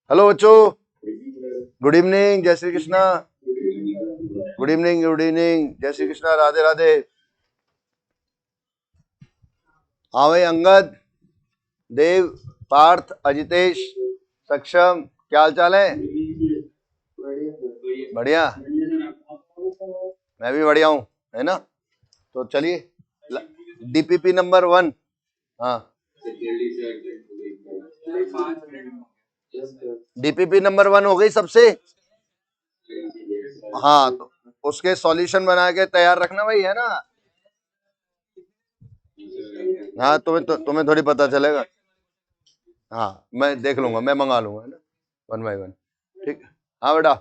Hello बच्चों, good evening, जय Shri Krishna. Good evening, good evening, जय श्री कृष्णा, राधे राधे। हाँ भाई, अंगद, देव, पार्थ, अजितेश, सक्षम, क्या हाल चाल है? बढ़िया। मैं भी बढ़िया हूँ, है ना। तो चलिए, डीपीपी नंबर 1। हाँ, डीपीपी नंबर 1 हो गई सबसे। हाँ, तो उसके सॉल्यूशन बना के तैयार रखना भाई, है ना। हाँ, तुम्हें थोड़ी पता चलेगा। हाँ, मैं देख लूंगा, मैं मंगा लूंगा, है ना, 1 बाय 1। ठीक। हाँ बेटा,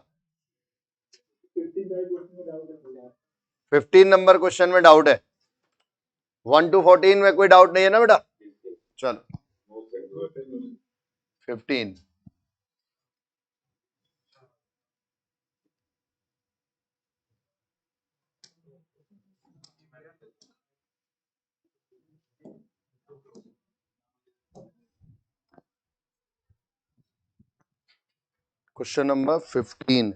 15 नंबर क्वेश्चन में डाउट है, 1 to 14 में कोई डाउट नहीं है ना बेटा। चलो 15। Question number 15।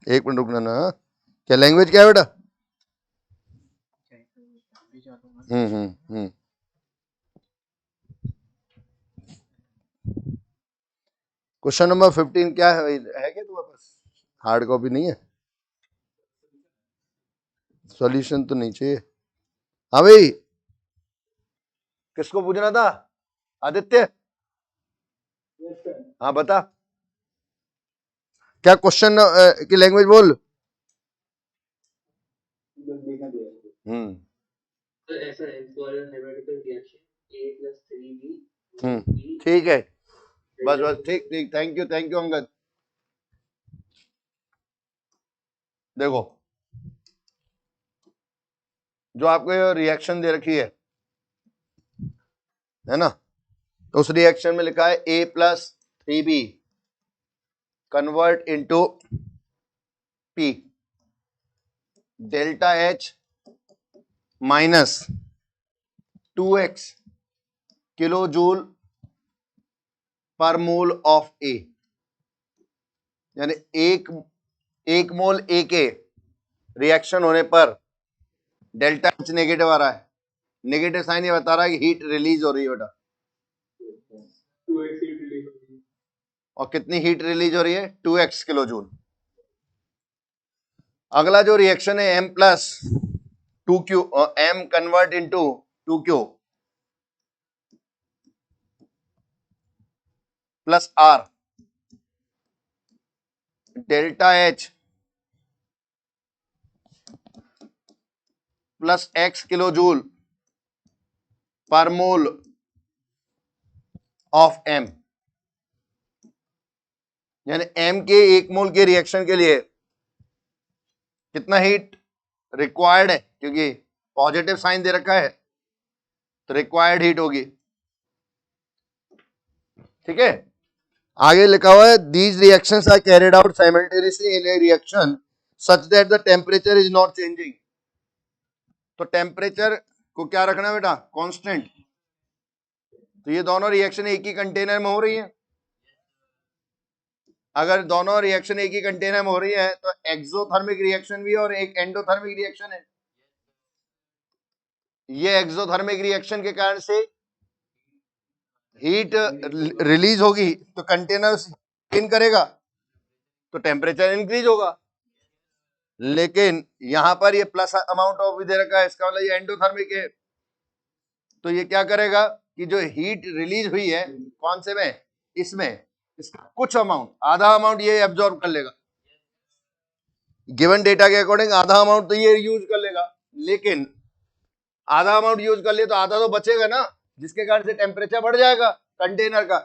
एक मिनट रुकना ना। क्या लैंग्वेज क्या है बेटा? हम्म। क्वेश्चन नंबर 15 क्या है क्या तुम्हारे पास? हार्ड कॉपी नहीं है? सॉल्यूशन तो नहीं चाहिए। हाँ भाई, किसको पूछना था? आदित्य, हाँ बता, क्या क्वेश्चन की लैंग्वेज बोल। हम्म ठीक है, बस बस, ठीक ठीक, थैंक यू अंगद। देखो, जो आपको रिएक्शन दे रखी है ना, तो उस रिएक्शन में लिखा है A+3B convert into P, delta H minus 2x kilo joule पर मोल ऑफ A, यानी एक मोल A के रिएक्शन होने पर डेल्टा H नेगेटिव आ रहा है। नेगेटिव साइन ये बता रहा है कि हीट रिलीज हो रही है बेटा। और कितनी हीट रिलीज हो रही है? 2x kilo joule. अगला जो रिएक्शन है M+2Q, M convert into 2Q plus R, delta H plus x kilo joule पर मोल ऑफ M, यानी M के एक मोल के रिएक्शन के लिए कितना हीट रिक्वायर्ड है, क्योंकि पॉजिटिव साइन दे रखा है तो रिक्वायर्ड हीट होगी। ठीक है, आगे लिखा हुआ है these reactions are carried out simultaneously in a reaction such that the temperature is not changing. तो टेम्परेचर को क्या रखना है बेटा? कांस्टेंट। तो ये दोनों रिएक्शन एक ही कंटेनर में हो रही है। अगर दोनों रिएक्शन एक ही कंटेनर में हो रही है तो एक्सोथर्मिक रिएक्शन भी है और एक एंडोथर्मिक रिएक्शन है। ये एक्सोथर्मिक रिएक्शन के कारण से हीट रिलीज होगी तो कंटेनर इन करेगा तो टेम्परेचर इंक्रीज होगा। लेकिन यहां पर ये प्लस अमाउंट ऑफ भी दे रखा है, इसका मतलब ये एंडोथर्मिक है। तो ये क्या करेगा कि जो हीट रिलीज हुई है कौन से में, इसमें, इसका कुछ अमाउंट, आधा अमाउंट ये एब्जॉर्ब कर लेगा। गिवन डेटा के अकॉर्डिंग आधा अमाउंट तो ये यूज कर लेगा, लेकिन आधा अमाउंट यूज कर लिए तो आधा तो बचेगा ना, जिसके कारण से टेम्परेचर बढ़ जाएगा कंटेनर का।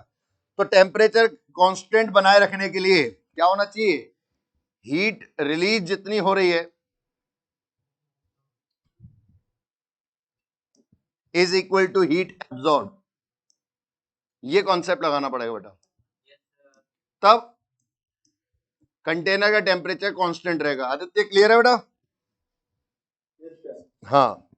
तो टेम्परेचर कांस्टेंट बनाए रखने के लिए क्या होना चाहिए? हीट रिलीज जितनी हो रही है is equal to heat absorb. ये कॉन्सेप्ट लगाना पड़ेगा बेटा, तब कंटेनर का टेम्परेचर कांस्टेंट रहेगा। आदित्य, क्लियर है बेटा? हाँ,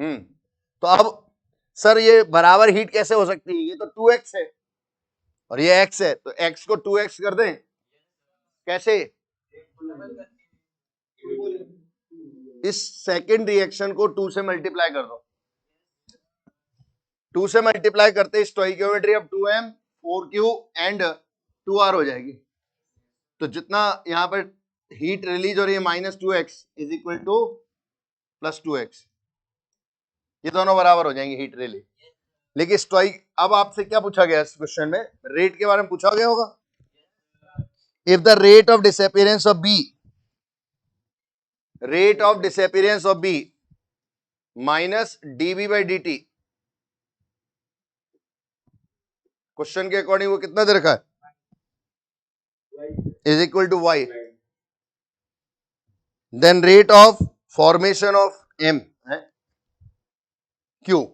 तो अब सर ये बराबर हीट कैसे हो सकती है? ये तो 2x है और ये x है, तो x को 2x कर दें। कैसे? इस सेकंड रिएक्शन को 2 से मल्टीप्लाई कर दो। 2 से मल्टीप्लाई करते स्टोइकियोमेट्री अब 2m 4q एंड 2r हो जाएगी। तो जितना यहां पर हीट रिलीज हो रही है -2x is equal to +2x, ये दोनों बराबर हो जाएंगे हीट रिलीज। लेकिन स्टोइक, अब आपसे क्या पूछा गया इस क्वेश्चन में? रेट के बारे में पूछा गया होगा। If the rate of disappearance of B, rate of disappearance of B minus dB by dt, question के अकॉर्डिंग वो कितना दे रखा है? Is equal to y, then rate of formation of m है q,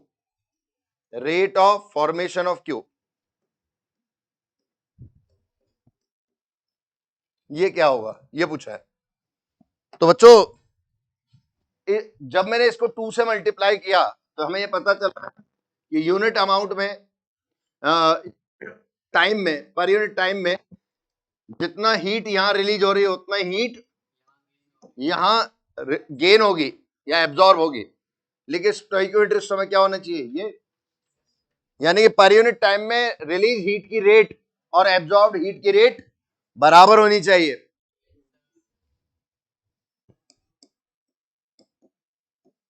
rate of formation of q, ये क्या होगा ये पूछा है। तो बच्चों जब मैंने इसको 2 से मल्टीप्लाई किया तो हमें ये पता चला कि यूनिट अमाउंट में, टाइम में, पर यूनिट टाइम में जितना हीट यहां रिलीज हो रही है उतना हीट यहां गेन होगी या एब्जॉर्ब होगी। लेकिन स्टोइकियोमेट्री समय क्या होना चाहिए? ये, यानी कि पर यूनिट टाइम में रिलीज हीट की रेट और एब्जॉर्ब हीट की रेट बराबर होनी चाहिए।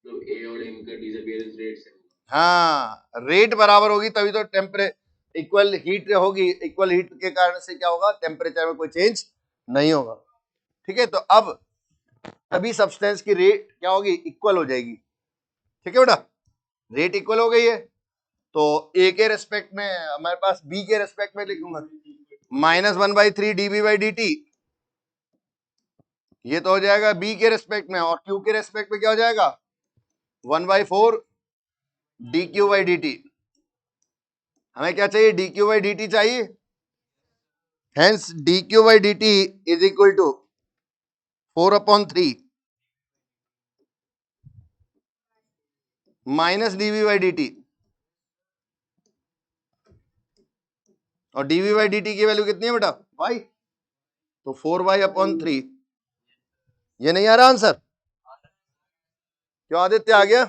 तो ए और एम का डिसअपीयरेंस रेट से, हाँ, रेट बराबर होगी तभी तो टेम्परेचर इक्वल हीट होगी। इक्वल हीट के कारण से क्या होगा? टेम्परेचर में कोई चेंज नहीं होगा। ठीक है, तो अब सभी सब्सटेंस की रेट क्या होगी? इक्वल हो जाएगी। ठीक है बेटा, रेट इक्वल हो गई है तो ए के रेस्पेक्ट में हमारे पास बी के रेस्पेक्ट में लिखूंगा -1/3 dB by dt, ये तो हो जाएगा बी के रेस्पेक्ट में, और क्यू के रेस्पेक्ट में क्या हो जाएगा? 1/4 dq by dt। हमें क्या चाहिए? dq by dt चाहिए। Hence dq by dt is equal to 4/3 -dv by dt, और dv by dt की वैल्यू कितनी है बेटा? y, तो 4y/3। ये नहीं आ रहा आंसर? क्यों आदित्य आ गया?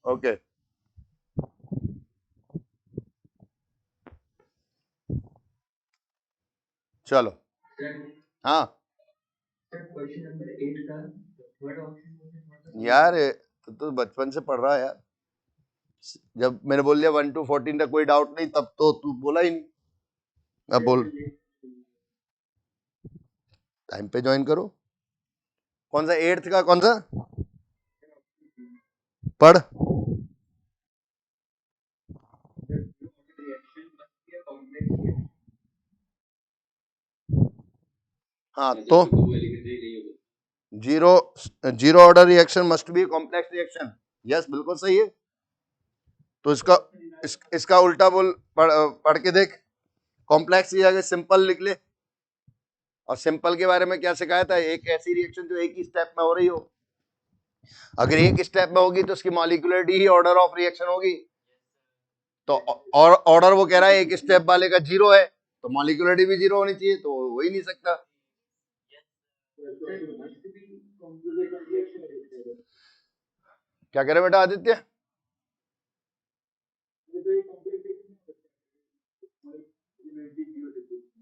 ओके चलो। हाँ यार, तो बचपन से पढ़ रहा है यार। जब मैंने बोल दिया 1 to 14 तक कोई डाउट नहीं, तब तो तू बोला ही नहीं। अब बोल, टाइम पे ज्वाइन करो। कौन सा 8th का? कौन सा पढ़? हाँ तो zero zero order reaction must be complex reaction. Yes बिल्कुल सही है। तो इसका उल्टा बोल, पढ़ के देख। कॉम्प्लेक्स की जगह सिंपल लिख ले। और सिंपल के बारे में क्या सिखाया था? एक ऐसी रिएक्शन जो एक ही स्टेप में हो रही हो। अगर एक स्टेप में होगी तो उसकी molecularity he order of reaction होगी। तो और ऑर्डर वो कह रहा है एक स्टेप वाले का 0 है, तो मॉलिक्यूलरिटी भी 0 होनी चाहिए, तो हो ही नहीं सकता। क्या कह रहे बेटा आदित्य?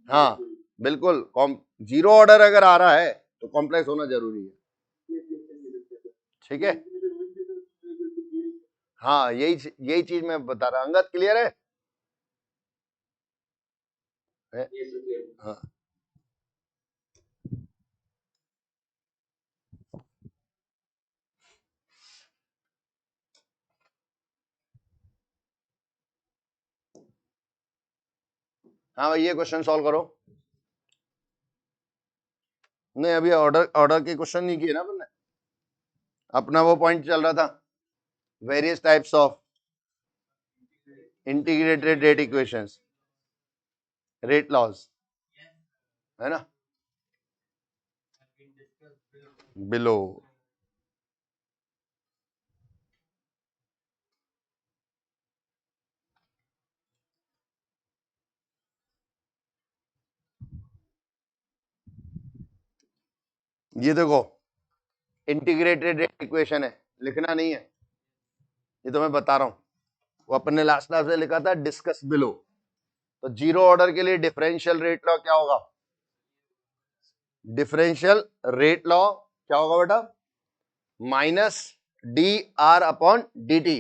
हाँ बिल्कुल, 0 ऑर्डर अगर आ रहा है तो कॉम्प्लेक्स होना जरूरी है। ठीक है, हाँ यही चीज मैं बता रहा। अंगद क्लियर है? हाँ हाँ भाई, ये क्वेश्चन सॉल्व करो। नहीं, अभी ऑर्डर ऑर्डर के क्वेश्चन नहीं किए ना आपने। अपना वो पॉइंट चल रहा था, various types of integrated rate equations, rate laws, है ना, बिलो। ये देखो इंटीग्रेटेड रेट इक्वेशन है, लिखना नहीं है, ये तो मैं बता रहा हूं, वो अपन ने लास्ट क्लास में लिखा था डिस्कस बिलो। तो जीरो ऑर्डर के लिए डिफरेंशियल रेट लॉ क्या होगा, डिफरेंशियल रेट लॉ क्या होगा बेटा, minus D R upon D T.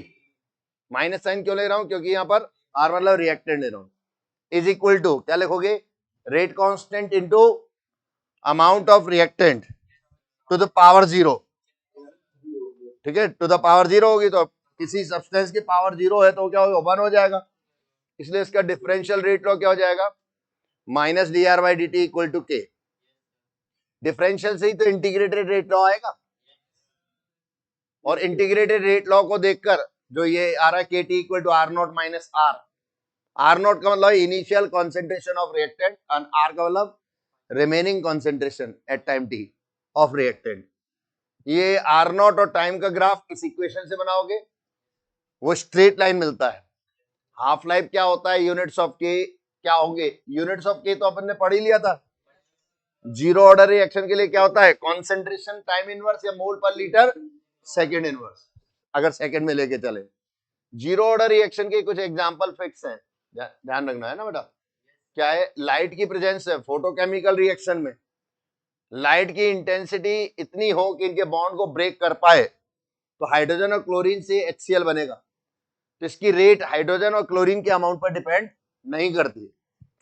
Minus sign क्यों ले रहा हूं, क्योंकि यहां पर आर मतलब रिएक्टेंट ले रहा हूं, इज इक्वल टू क्या लिखोगे, rate constant into amount of reactant to the power zero. ठीक है, टू द पावर जीरो होगी तो किसी सब्सटेंस की पावर जीरो है तो क्या होगा, वन हो जाएगा, इसलिए इसका डिफरेंशियल रेट लॉ क्या हो जाएगा, minus D R by D T equal to K. Differential से ही तो इंटीग्रेटेड रेट लॉ आएगा, और इंटीग्रेटेड रेट लॉ को देखकर जो ये आ रहा है K T equal to are naught minus R, R naught का मतलब इनिशियल कॉन्सेंट्रेशन ऑफ रिएक्टेंट और आर का मतलब remaining concentration at time T of reactant. ये आर नॉट और टाइम का ग्राफ इस इक्वेशन से बनाओगे, वो स्ट्रेट लाइन मिलता है। हाफ लाइफ क्या होता है, यूनिट्स ऑफ के क्या होंगे, यूनिट्स ऑफ के तो अपन ने पढ़ ही लिया था। जीरो ऑर्डर रिएक्शन के लिए क्या होता है, कॉन्सेंट्रेशन टाइम इनवर्स या मोल पर लीटर सेकेंड इनवर्स, अगर सेकेंड में लेके चले। जीरो ऑर्डर रिएक्शन के कुछ एग्जांपल फिक्स हैं, ध्यान रखना है ना बेटा। क्या है, लाइट की प्रेजेंस है, फोटोकेमिकल रिएक्शन में लाइट की इंटेंसिटी इतनी हो कि इनके बॉन्ड को ब्रेक कर पाए तो हाइड्रोजन और क्लोरीन से HCl बनेगा। तो इसकी रेट हाइड्रोजन और क्लोरीन के अमाउंट पर डिपेंड नहीं करती है,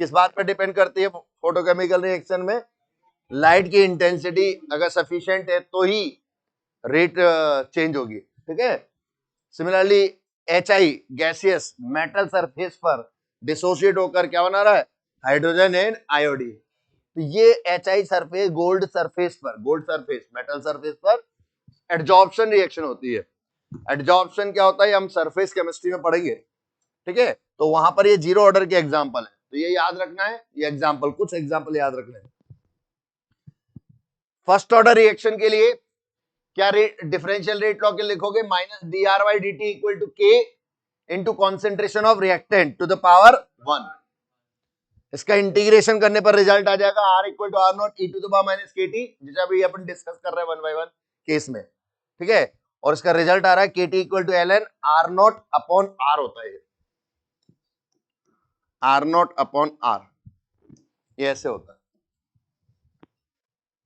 किस बात पर डिपेंड करती है, फोटोकेमिकल रिएक्शन में लाइट की इंटेंसिटी अगर सफिशिएंट है तो ही रेट चेंज होगी। ठीक है, similarly HI gaseous metal surface पर डिसोसिएट होकर क्या बना रहा है, हाइड्रोजन एंड आयोडीन। तो ये HI सरफेस गोल्ड सरफेस पर, गोल्ड सरफेस मेटल सरफेस पर एडजॉर्प्शन रिएक्शन होती है। एडजॉर्प्शन क्या होता है हम सरफेस केमिस्ट्री में पढ़ेंगे। ठीक है, तो वहां पर ये जीरो ऑर्डर के एग्जांपल है, तो ये याद रखना है, ये एग्जांपल कुछ एग्जांपल याद रखना है। फर्स्ट ऑर्डर रिएक्शन के लिए क्या रेट, डिफरेंशियल रेट लॉ के लिखोगे, minus D R by D T equal to k into concentration of reactant to the power 1। इसका इंटीग्रेशन करने पर रिजल्ट आ जाएगा r equal to are naught e to the power minus k t, जिसे अभी अपन discuss कर रहे हैं 1 बाय 1 केस में। ठीक है, और इसका रिजल्ट आ रहा है K T equal to L N R naught upon R होता है, आर नॉट अपॉन आर, ये ऐसे होता है।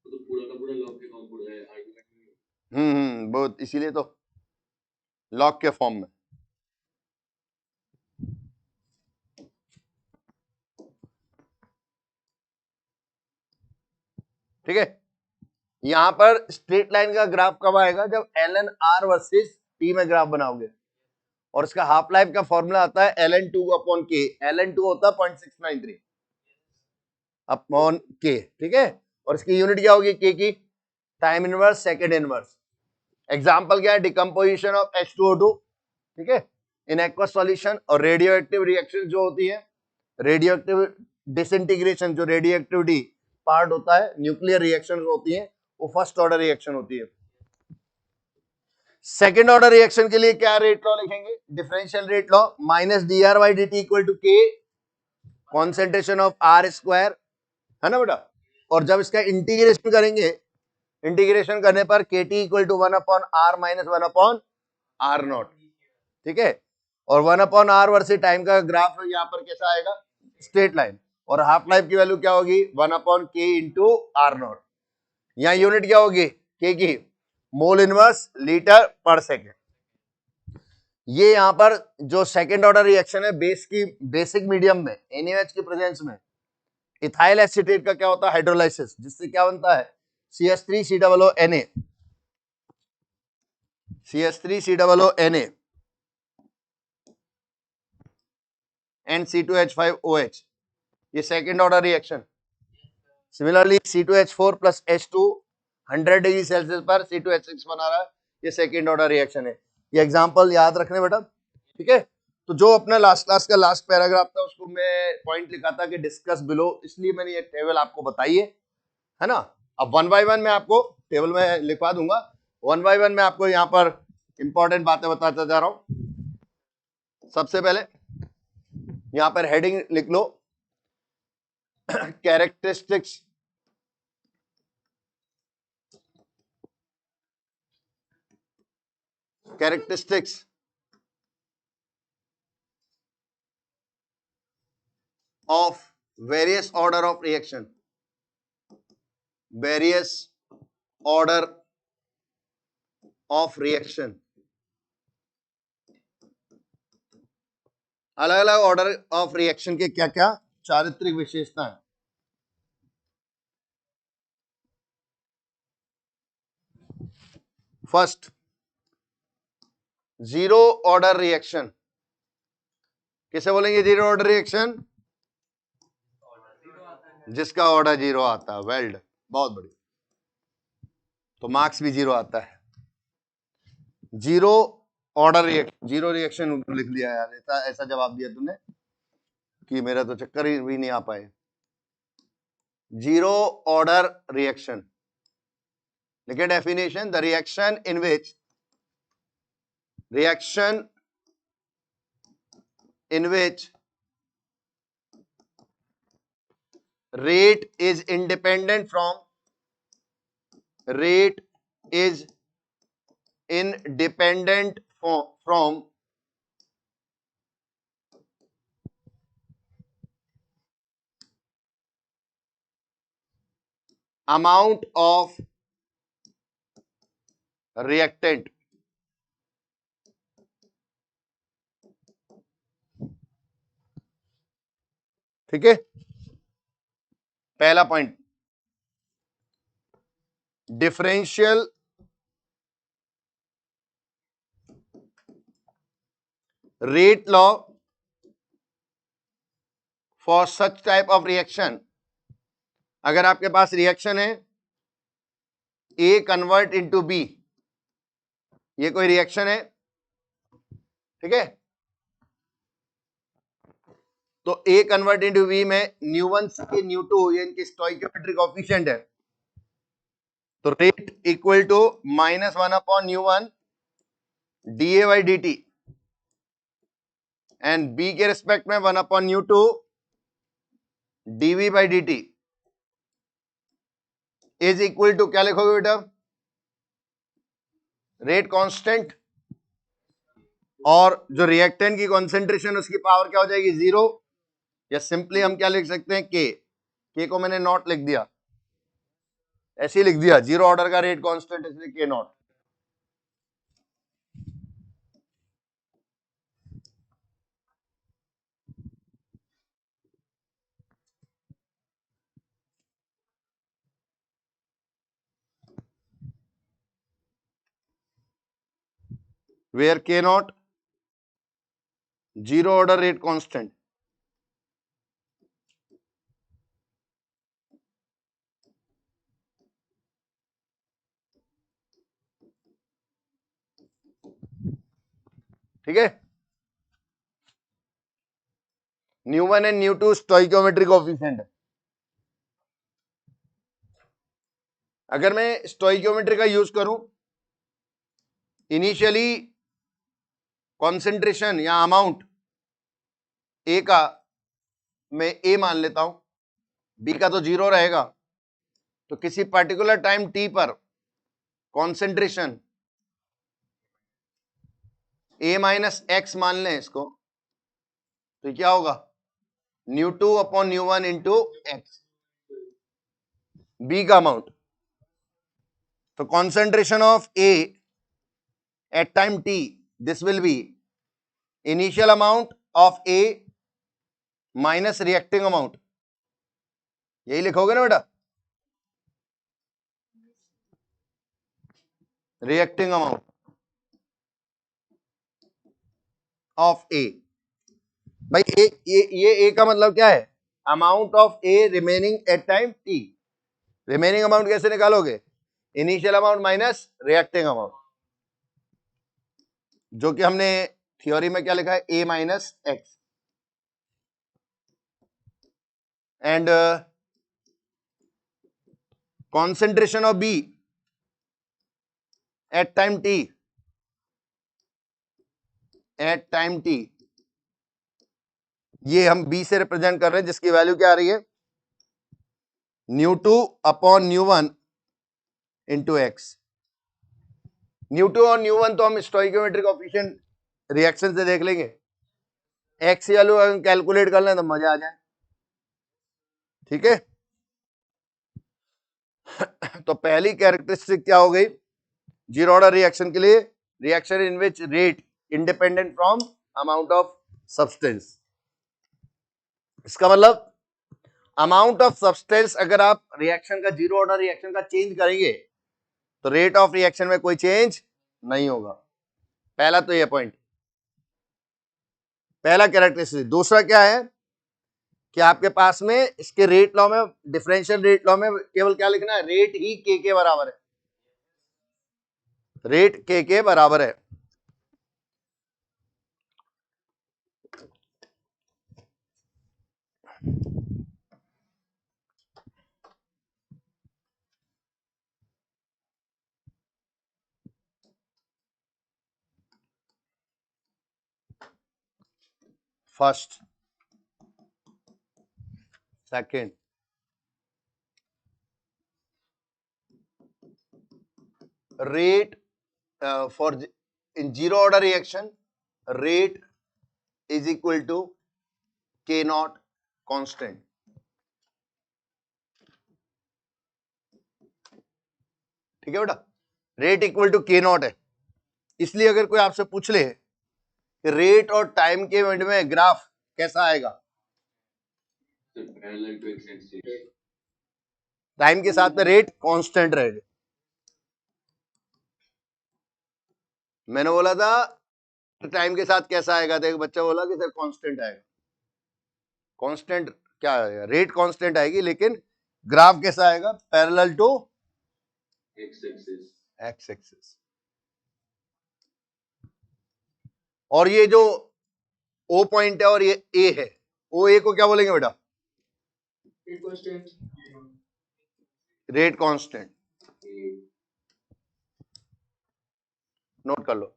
तो पूरा का पूरा लॉग के फॉर्म है आर्गुमेंट, बहुत, इसीलिए तो लॉग के फॉर्म में। ठीक है, यहां पर स्ट्रेट लाइन का ग्राफ कब आएगा, जब L N R versus T में ग्राफ बनाओगे, और इसका हाफ लाइफ का फॉर्मूला आता है L N two upon K, L N two होता है 0.693 अपॉन के। ठीक है, और इसकी यूनिट क्या होगी के की, time inverse second inverse. Example क्या है, डिकम्पोजिशन ऑफ H2O2। ठीक है, इन एक्वस सॉल्यूशन, और रेडियो एक्टिव रिएक्शन जो होती है, रेडियो एक्टिव डिसइंटीग्रेशन जो रेडियो एक्टिविटी पार्ट होता है, न्यूक्लियर रिएक्शन होती है, वो फर्स्ट ऑर्डर रिएक्शन होती है। सेकेंड ऑर्डर रिएक्शन के लिए क्या रेट लॉ लिखेंगे, differential rate law minus D R by D T equal to K concentration of R square, है ना बेटा। और जब इसका इंटीग्रेशन करेंगे, इंटीग्रेशन करने पर K T equal to 1 upon R minus 1 upon R naught. ठीक है, और 1 अपॉन आर वर्सेस टाइम का ग्राफ यहाँ पर कैसा आएगा, स्ट्रेट लाइन, और हाफ लाइफ की वैल्यू क्या होगी 1 upon K into R naught. यहाँ यूनिट क्या होगी के की, mole inverse litre per second. ये यहां पर जो सेकेंड ऑर्डर रिएक्शन है बेस की, बेसिक मीडियम में NaOH की प्रेजेंस में इथाइल एसीटेट का क्या होता है, हाइड्रोलाइसिस, जिससे क्या बनता है CH3COONA, CH3COONA and C2H5OH, ये second order reaction. Similarly C2H4 plus H2 100 degree Celsius पर C2H6 बना रहा है, ये सेकेंड ऑर्डर रिएक्शन है। ये एग्जांपल याद रखने बेटा। ठीक है, तो जो अपना लास्ट क्लास का लास्ट पैराग्राफ था उसको मैं पॉइंट लिखा था कि डिस्कस बिलो, इसलिए मैंने ये टेबल आपको बताई है ना। अब 1 बाय 1 में आपको टेबल में लिखवा दूंगा, 1 बाय 1 में आपको यहाँ पर इंपॉर्टेंट बातें बताता जा रहा हूं। सबसे पहले यहाँ पर हेडिंग लिख लो, characteristics characteristics of various order of reaction, various order of reaction, अलग अलग ऑर्डर ऑफ रिएक्शन के क्या क्या चारित्रिक विशेषताएं। First, zero order reaction. किसे बोलेंगे जीरो ऑर्डर रिएक्शन? जिसका ऑर्डर जीरो आता है। वेल डन, बहुत बढ़िया, तो मार्क्स भी जीरो आता है। Zero order reaction, zero reaction लिख दिया यार, ऐसा जवाब दिया तूने कि मेरा तो चक्कर ही भी नहीं आ पाए। जीरो ऑर्डर रिएक्शन, लिखे definition, the reaction in which rate is independent from amount of reactant। ठीक है, पहला point, differential rate law for such type of reaction. अगर आपके पास रिएक्शन है ए कन्वर्ट इनटू बी, ये कोई रिएक्शन है, ठीक है, तो ए कन्वर्ट इनटू बी में न्यू1 सी न्यू2 ये इनकी स्टोइकियोमेट्रिक कोएफिशिएंट है, तो रेट इक्वल टू -1/न्यू1 d a by D t, and b के रिस्पेक्ट में 1/न्यू2 d b by D T is equal to, क्या लिखोगे बेटा, रेट कांस्टेंट, और जो रिएक्टेंट की कॉन्सेंट्रेशन उसकी पावर क्या हो जाएगी, 0, या सिंपली हम क्या लिख सकते हैं, के को मैंने नॉट लिख दिया, ऐसे ही लिख दिया, जीरो ऑर्डर का रेट कांस्टेंट इसलिए के नॉट। वेयर के not zero order rate constant. ठीक है, न्यू1 एंड न्यू2 स्टोइकियोमेट्रिक कोएफिशिएंट। अगर मैं स्टोइकियोमेट्री का यूज करूं, इनिशियली कॉन्सेंट्रेशन या अमाउंट ए का मैं ए मान लेता हूं, बी का तो 0 रहेगा, तो किसी पर्टिकुलर टाइम टी पर कॉन्सेंट्रेशन ए माइनस एक्स मान लें इसको, तो क्या होगा, न्यू2/न्यू1 इंटू एक्स, बी का अमाउंट। तो concentration of A at time T, this will be initial amount of A minus reacting amount, यही लिखोगे ना बेटा, रिएक्टिंग अमाउंट ऑफ ए। भाई ये ए का मतलब क्या है, amount of a remaining at time t. Remaining amount कैसे निकालोगे, initial amount minus reacting amount, जो कि हमने थ्योरी में क्या लिखा है, a minus x, and concentration of B at time t, ये हम B से रिप्रेजेंट कर रहे हैं, जिसकी वैल्यू क्या आ रही है, न्यू2/न्यू1 इंटू एक्स। न्यू2 और न्यू1 तो हम स्टोइकोमेट्रिक कोएफिशिएंट रिएक्शन से देख लेंगे, एक्स वैल्यू अगर कैलकुलेट कर लें तो मजा आ जाए, ठीक है। तो पहली कैरेक्टरिस्टिक क्या हो गई जीरो ऑर्डर रिएक्शन के लिए, reaction in which rate independent from amount of substance. इसका मतलब अमाउंट ऑफ सब्सटेंस अगर आप रिएक्शन का जीरो ऑर्डर रिएक्शन का चेंज करेंगे तो रेट ऑफ रिएक्शन में कोई चेंज नहीं होगा। पहला तो ये पॉइंट, पहला कैरेक्टरिस्टिक। दूसरा क्या है कि आपके पास में इसके रेट लॉ में, डिफरेंशियल रेट लॉ में केवल क्या लिखना है, रेट ही के बराबर है, रेट के बराबर है। First, second, rate for in zero order reaction rate is equal to k naught constant। ठीक है बेटा, rate equal to K not है, इसलिए अगर कोई आपसे पूछ ले कि रेट और टाइम के मिनट में ग्राफ कैसा आएगा, टाइम के साथ में रेट कांस्टेंट रहेगा। मैंने बोला था टाइम के साथ कैसा आएगा, तो एक बच्चा बोला कि सर कांस्टेंट आएगा। कांस्टेंट क्या आएगा, रेट कांस्टेंट आएगी, लेकिन ग्राफ कैसा आएगा, पैरेलल टू एक्स एक्सिस। और ये जो ओ पॉइंट है और ये ए है, ओ ए को क्या बोलेंगे बेटा, रेट कांस्टेंट, नोट कर लो।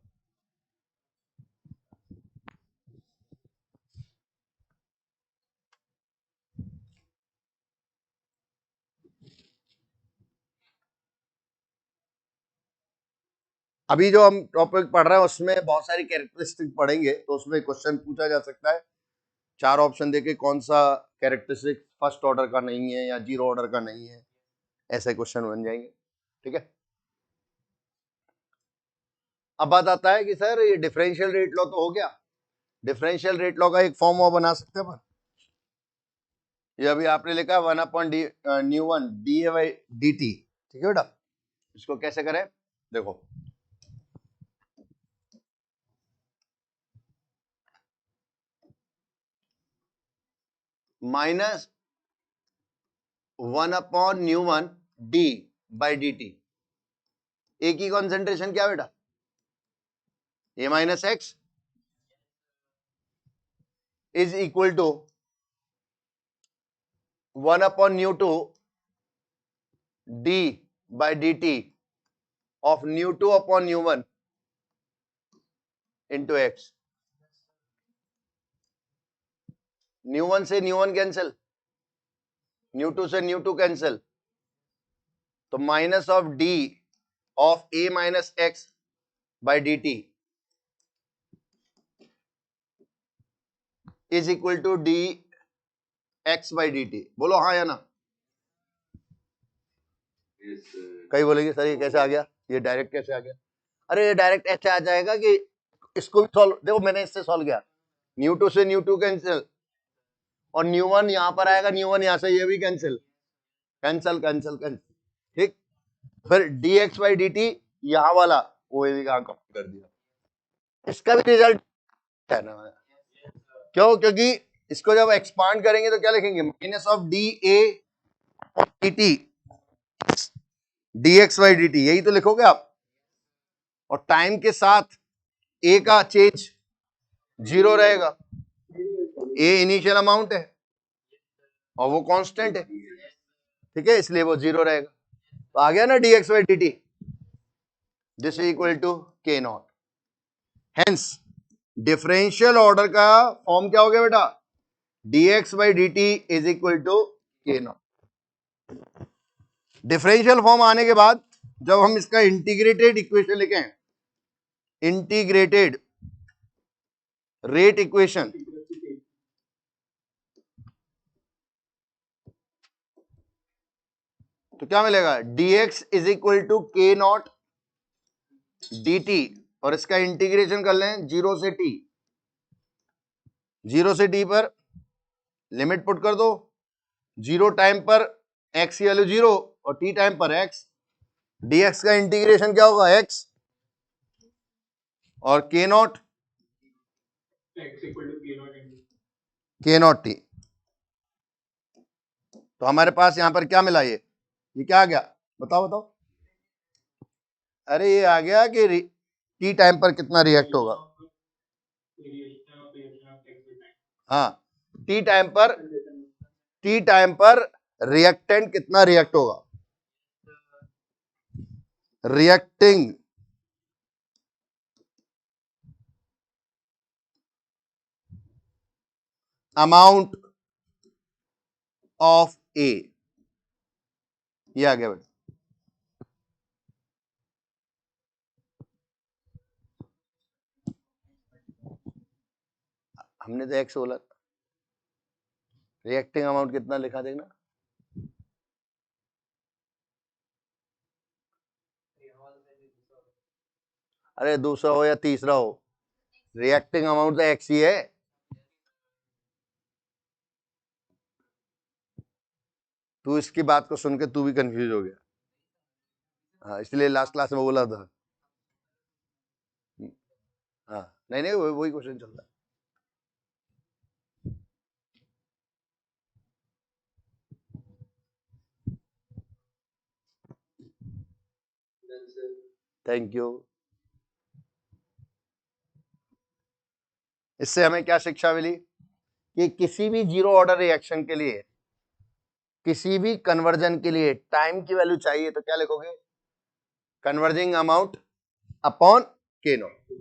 अभी जो हम टॉपिक पढ़ रहे हैं उसमें बहुत सारी कैरेक्टरिस्टिक पढ़ेंगे, तो उसमें क्वेश्चन पूछा जा सकता है, चार ऑप्शन देके कौन सा कैरेक्टरिस्टिक फर्स्ट ऑर्डर का नहीं है या जीरो ऑर्डर का नहीं है, ऐसे क्वेश्चन बन जाएंगे, ठीक है। अब बात आता है कि सर ये डिफरेंशियल रेट लॉ तो हो गया, डिफरेंशियल रेट लॉ का एक फॉर्म और बना सकते हैं, ये अभी आपने लिखा 1/न्यू1 dA/dt, ठीक है बेटा। इसको कैसे करें, देखो -1/न्यू1 d/dt, ए की कॉन्सेंट्रेशन क्या बेटा, a minus x is equal to 1/न्यू2 d/dt of न्यू2/न्यू1 into x। न्यू1 से न्यू1 कैंसिल, न्यू2 से न्यू2 कैंसिल, तो minus of d of A minus x by D T is equal to d x by D t. बोलो हाँ या ना। कई बोलेंगे सर ये कैसे आ गया, ये डायरेक्ट कैसे आ गया। अरे ये डायरेक्ट ऐसे आ जाएगा कि इसको भी सॉल्व, देखो मैंने इससे सॉल्व किया, न्यू2 से न्यू2 कैंसिल, और न्यू1 यहां पर आएगा, न्यू1 यहां से ये भी कैंसिल, कैंसिल कैंसिल कैंसिल, ठीक। फिर D x by D T यहां वाला वो कहां कॉपी कर दिया, इसका भी रिजल्ट है ना, क्यों, क्योंकि इसको जब एक्सपांड करेंगे तो क्या लिखेंगे, minus of D A D T D x by D T, यही तो लिखोगे आप। और टाइम के साथ ए का चेंज जीरो रहेगा, ए इनिशियल अमाउंट है और वो कांस्टेंट है, ठीक है, इसलिए वो जीरो रहेगा। तो आ गया ना D x by D T, this is equal to K naught. Hence differential order का फॉर्म क्या हो गया बेटा, dx by D T is equal to K naught. Differential form आने के बाद जब हम इसका इंटीग्रेटेड इक्वेशन लिखें इंटीग्रेटेड रेट इक्वेशन तो क्या मिलेगा, dx is equal to K naught dt, और इसका इंटीग्रेशन कर लें 0 से t, 0 से t पर लिमिट पुट कर दो, 0 टाइम पर x की वैल्यू 0 और t टाइम पर x, dx का इंटीग्रेशन क्या होगा x और के नॉट टी। तो हमारे पास यहां पर क्या मिला, ये क्या आ गया, बताओ बताओ। अरे ये आ गया कि टी टाइम पर कितना रिएक्ट होगा। हाँ, टी टाइम पर रिएक्टेंट कितना रिएक्ट होगा, रिएक्टिंग अमाउंट ऑफ ए, ये आ गया बेटा। हमने तो एक्स बोला, रिएक्टिंग अमाउंट कितना लिखा देखना, अरे दूसरा हो या तीसरा हो, रिएक्टिंग अमाउंट तो एक्स ही है। तू इसकी बात को सुन के तू भी कंफ्यूज हो गया। हाँ, इसलिए लास्ट क्लास में बोला था। हाँ नहीं नहीं, वही क्वेश्चन चल रहा है। Thank you. इससे हमें क्या शिक्षा मिली कि किसी भी जीरो ऑर्डर रिएक्शन के लिए, किसी भी कन्वर्जन के लिए टाइम की वैल्यू चाहिए तो क्या लिखोगे, converging amount upon K not.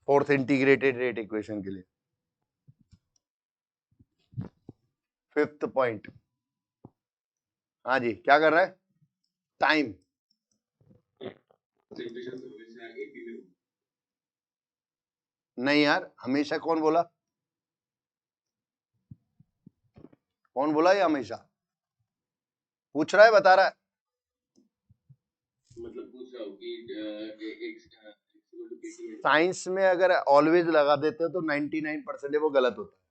Fourth integrated rate equation के लिए फिफ्थ पॉइंट। हाँ जी, क्या कर रहा है, टाइम। नहीं यार, हमेशा कौन बोला, कौन बोला ये हमेशा, पूछ रहा है बता रहा है, मतलब पूछ रहा हूं कि साइंस में अगर ऑलवेज लगा देते हो तो 99% वो गलत होता है।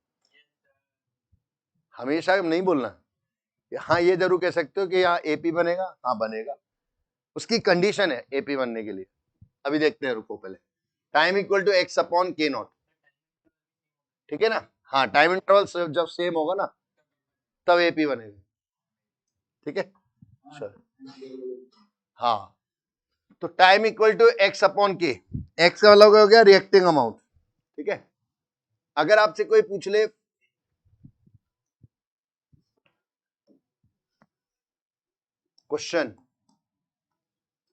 हमेशा नहीं बोलना, हाँ ये जरूर कह सकते हो कि यहाँ एपी बनेगा, हाँ बनेगा, उसकी कंडीशन है एपी बनने के लिए। अभी देखते हैं, रुको पहले, time equal to X upon K naught, ठीक है ना। हाँ, टाइम इंटरवल जब सेम होगा ना तब एपी बनेगा, ठीक है। चल हाँ, तो time equal to X upon K, X का मतलब हो गया रिएक्टिंग अमाउंट, ठीक है। अगर आपसे कोई पूछ ले question,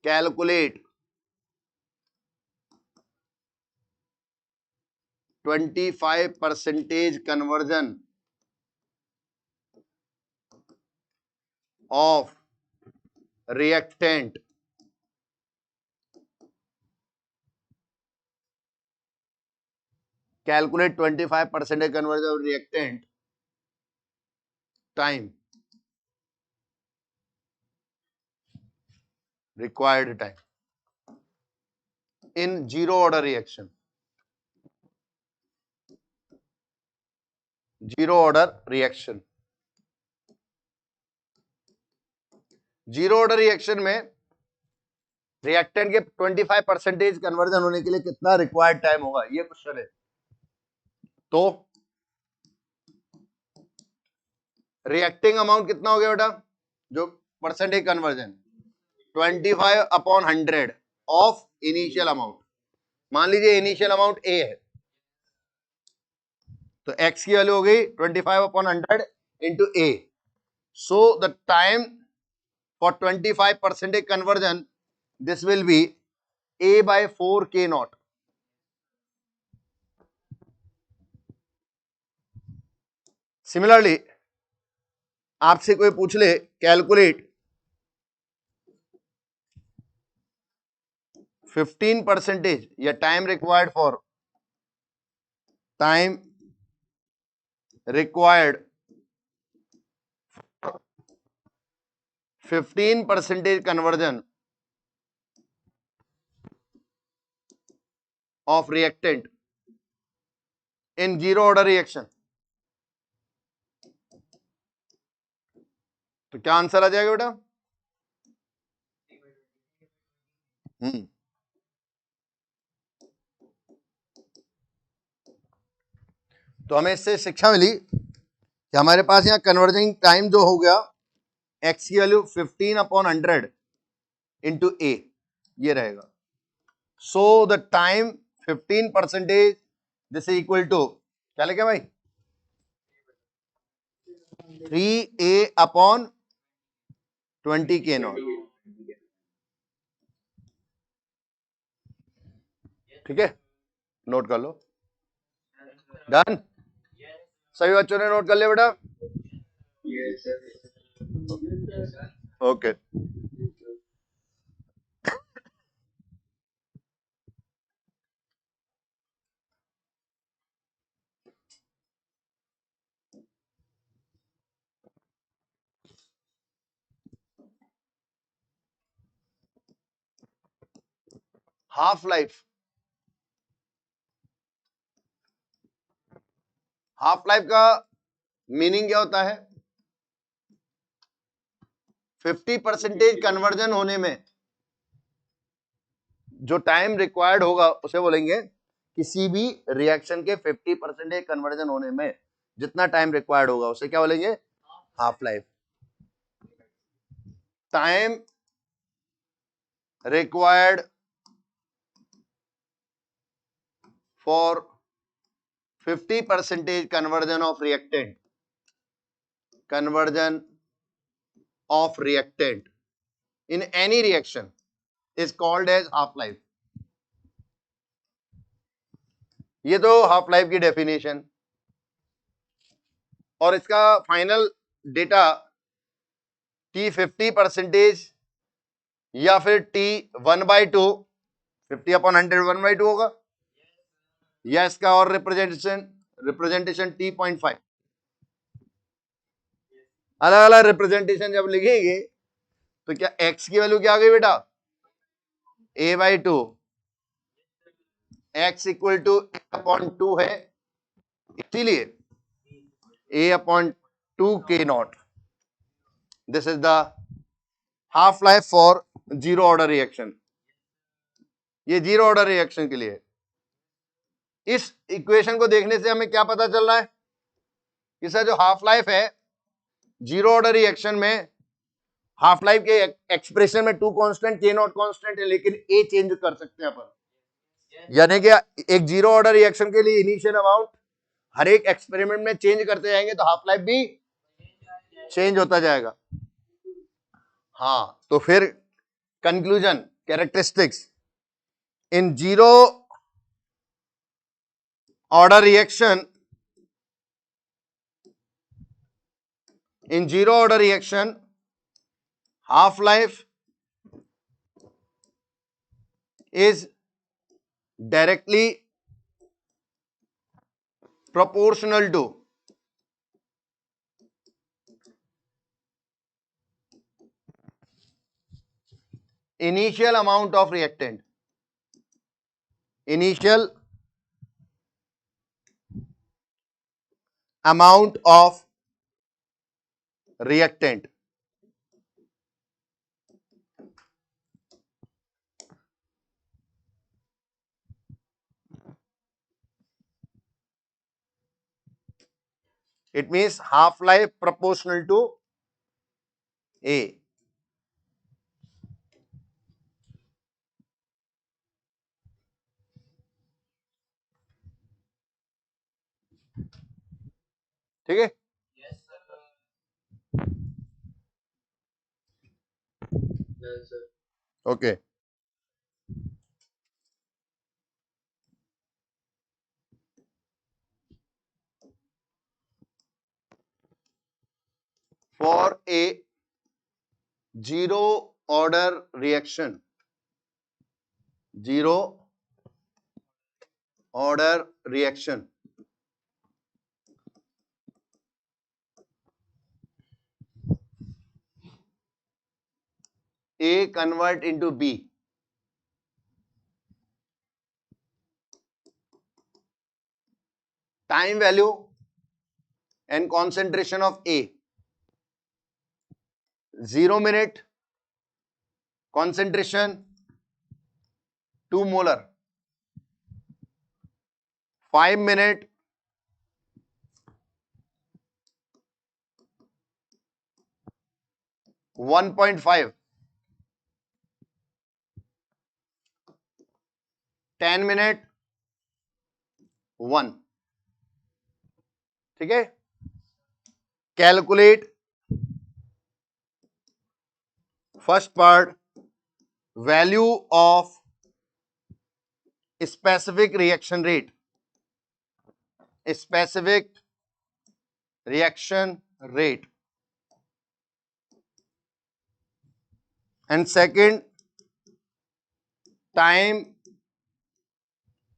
calculate 25% conversion of reactant calculate 25% conversion of reactant time, required time in zero order reaction, zero order reaction, zero order reaction में रिएक्टेंट के 25% कन्वर्जन होने के लिए कितना रिक्वायर्ड टाइम होगा, ये क्वेश्चन है। तो रिएक्टिंग अमाउंट कितना हो गया बेटा, जो percentage conversion 25 upon 100 of initial amount. मान लीजिए इनिशियल अमाउंट ए है, तो एक्स की वैल्यू हो गई 25 upon 100 into A. So the time for 25% conversion this will be A by 4 K naught. Similarly, आपसे कोई पूछ ले कैलकुलेट 15% या time required for 15% conversion of reactant in zero order reaction, तो क्या आंसर आ जाएगा बेटा? तो हमें इससे शिक्षा मिली कि हमारे पास यहाँ कन्वर्जिंग टाइम जो हो गया एक्स की वैल्यू 15/100 इंटू ए, ये रहेगा. So the time 15%, this is equal to क्या लिखे भाई? 3A/20 K not. ठीक है, नोट कर लो. डन. सभी बच्चों ने नोट कर लिया बेटा? Okay. Half life. Half life का मीनिंग क्या होता है? 50% कन्वर्जन होने में जो टाइम रिक्वायर्ड होगा उसे बोलेंगे, किसी भी रिएक्शन के 50% कन्वर्जन होने में जितना टाइम रिक्वायर्ड होगा उसे क्या बोलेंगे? Half life. Time required for 50% conversion of reactant in any reaction is called as half life. ये तो हाफ लाइफ की डेफिनेशन. और इसका फाइनल डेटा T50% या फिर T1/2, 50/100 1/2 होगा, या इसका और रिप्रेजेंटेशन T.5. अलग अलग रिप्रेजेंटेशन जब लिखेंगे तो क्या x की वैल्यू क्या आ गई बेटा? A/2. x equal to A/2 है, इसीलिए A/2 K not. This is the half life for zero order reaction. ये जीरो ऑर्डर रिएक्शन के लिए. इस इक्वेशन को देखने से हमें क्या पता चल रहा है? इसका जो हाफ लाइफ है जीरो ऑर्डर रिएक्शन में, हाफ लाइफ के एक्सप्रेशन में 2 कांस्टेंट K नॉट कांस्टेंट है, लेकिन A चेंज कर सकते हैं अपन. यानी कि एक जीरो ऑर्डर रिएक्शन के लिए इनिशियल अमाउंट हर एक एक्सपेरिमेंट में चेंज करते जाएंगे तो हाफ लाइफ भी चेंज होता जाएगा. हाँ, तो फिर conclusion, characteristics in zero order reaction, half life is directly proportional to initial amount of reactant. Initial amount of reactant. It means half life proportional to A. ठीक है? Okay. for a zero order reaction, zero order reaction, A convert into B. Time value and concentration of A. 0 minute, concentration 2 molar. 5 minute, 1.5. 10 minute 1. ठीक है. Calculate first part, value of specific reaction rate, specific reaction rate, and second, time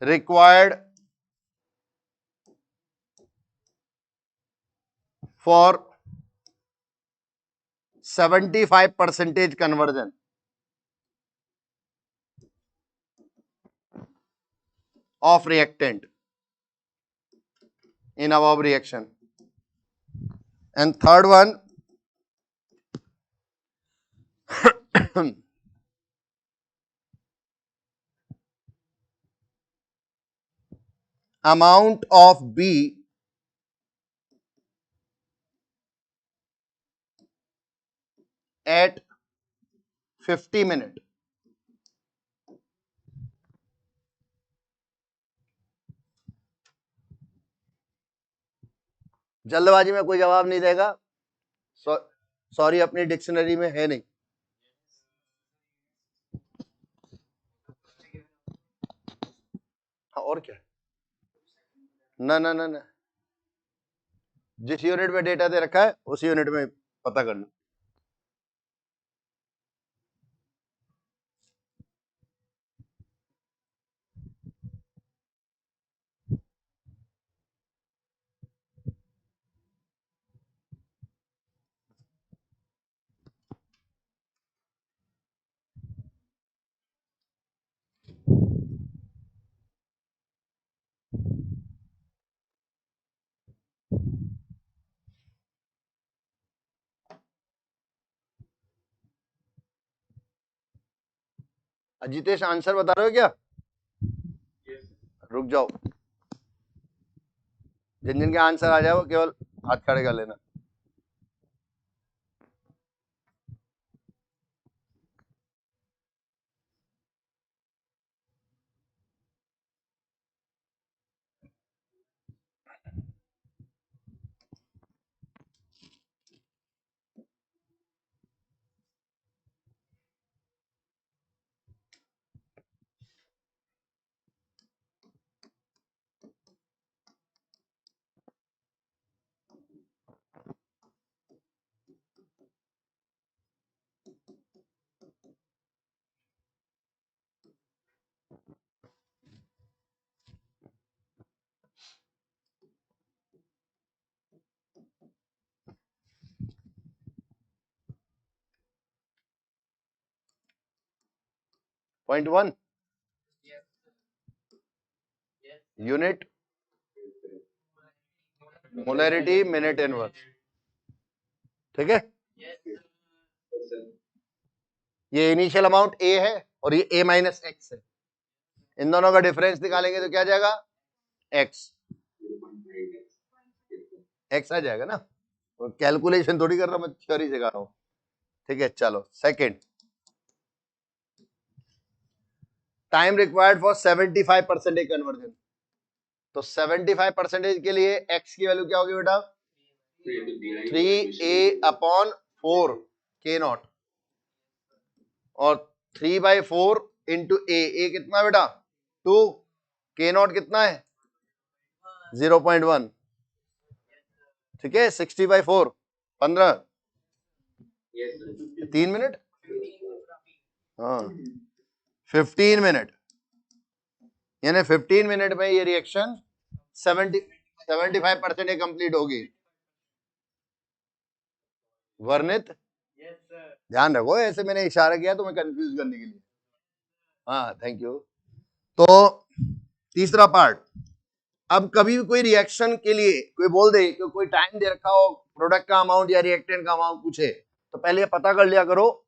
required for 75% conversion of reactant in above reaction. And third one, amount of B at 50 minute. जल्दबाजी में कोई जवाब नहीं देगा. Sorry, अपनी dictionary में है नहीं. हाँ, और क्या. ना ना ना ना, जिस यूनिट में डेटा दे रखा है उसी यूनिट में पता कर लो. अजितेश आंसर बता रहे हो क्या? रुक जाओ, जिन जिनके आंसर आ जाए वो केवल हाथ खड़े कर लेना. Point 1 unit molarity minute inverse. ठीक है, ये इनिशियल अमाउंट ए है और ये ए माइनस एक्स है. इन दोनों का डिफरेंस निकालेंगे तो क्या आ जाएगा? एक्स. एक्स आ जाएगा ना. कैलकुलेशन थोड़ी कर रहा हूं मैं, थ्योरी सिखा रहा हूं. ठीक है, चलो second, time required for 75% conversion. तो 75% के लिए एक्स की वैल्यू क्या होगी बेटा? 3a/4 के नॉट, और 3/4 इंटू ए कितना बेटा? 2. के नॉट कितना है? 0.1. ठीक है, 60/4 15. 3 मिनट, हाँ 15 मिनट, यानी 15 मिनट में ये रिएक्शन 75% कंप्लीट होगी। वर्णित, ध्यान रखो, ऐसे मैंने इशारा किया तुम्हें कंफ्यूज करने के लिए। हाँ थैंक यू। तो तीसरा पार्ट, अब कभी भी कोई रिएक्शन के लिए कोई बोल दे कि कोई टाइम दे रखा हो, प्रोडक्ट का अमाउंट या रिएक्टेंट का अमाउंट पूछे, तो पहले ये पता कर लिया करो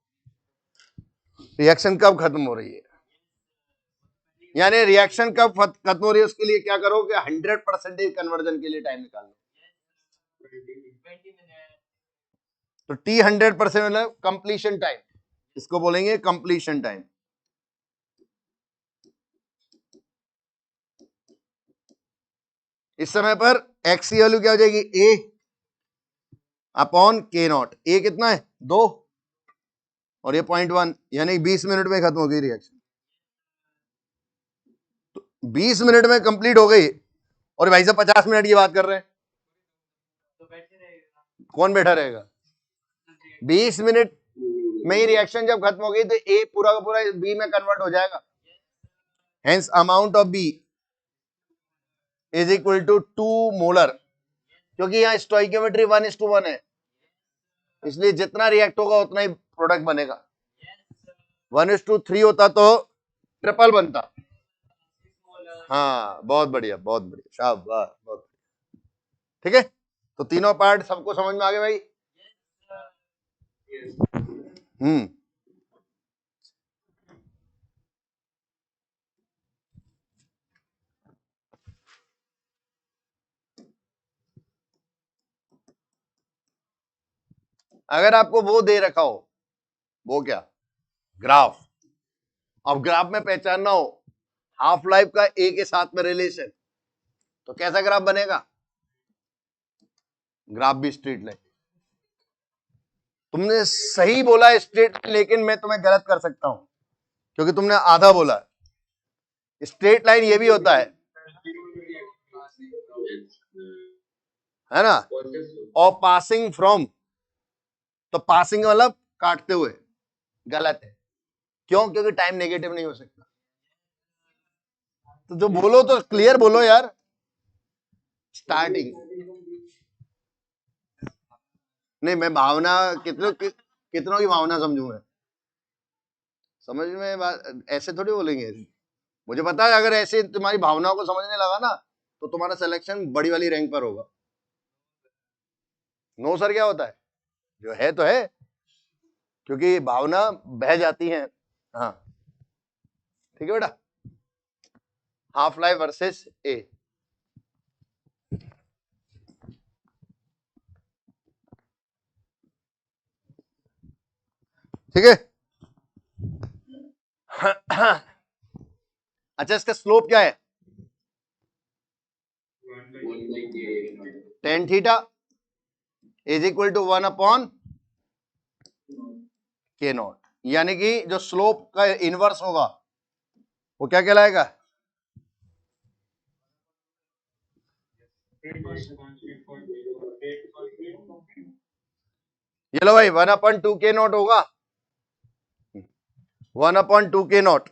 रिएक्शन कब खत्म हो रही है, यानी रिएक्शन कब खत्म हो रही है उसके लिए क्या करो कि 100% कन्वर्जन के लिए टाइम निकाल लो। तो टी 100% मतलब कंप्लीशन टाइम, इसको बोलेंगे कंप्लीशन टाइम। इस समय पर एक्स की वैल्यू क्या हो जाएगी, ए अपॉन के नॉट। ए कितना है 2 और ये 0.1, यानी 20 मिनट में खत्म हो गई रिएक्शन। तो 20 मिनट में कंप्लीट हो गई, और भाई साहब 50 मिनट की बात कर रहे हैं, कौन बैठा रहेगा? 20 मिनट में ही रिएक्शन जब खत्म हो गई तो ए पूरा का पूरा बी में कन्वर्ट हो जाएगा। Hence amount of B is equal to 2 molar, क्योंकि यहाँ स्टोइकियोमेट्री 1:1 है, इसलिए जितना रिएक्ट होगा उतना ही प्रोडक्ट बनेगा। 1:3 होता तो ट्रिपल बनता। हाँ बहुत बढ़िया, बहुत बढ़िया, शाबाश, बहुत ठीक है। तो तीनों पार्ट सबको समझ में आ गए भाई? अगर आपको वो दे रखा हो, वो क्या, ग्राफ, अब ग्राफ में पहचानना हो हाफ लाइफ का ए के साथ में रिलेशन, तो कैसा ग्राफ बनेगा? ग्राफ भी स्ट्रेट लाइन। तुमने सही बोला स्ट्रेट, लेकिन मैं तुम्हें गलत कर सकता हूं क्योंकि तुमने आधा बोला। स्ट्रेट लाइन ये भी होता है ना, और पासिंग फ्रॉम, तो पासिंग मतलब काटते हुए, गलत है। क्यों? क्योंकि टाइम नेगेटिव नहीं हो सकता। तो जो बोलो तो क्लियर बोलो यार। स्टार्टिंग नहीं, मैं भावना कितनों की भावना समझूंगा, समझ में ऐसे थोड़ी बोलेंगे। मुझे पता है अगर ऐसे तुम्हारी भावनाओं को समझने लगा ना तो तुम्हारा सिलेक्शन बड़ी वाली रैंक पर होगा। नो सर क्या होता है? जो है तो है, क्योंकि भावना बह जाती है। हाँ ठीक है बेटा। हाफ लाइफ वर्सेस ए, ठीक है। अच्छा इसका स्लोप क्या है? tan theta is equal to 1/k0, यानी कि जो स्लोप का इनवर्स होगा वो क्या कहलाएगा? ये लो भाई 1/2k0 होगा, 1/2k0,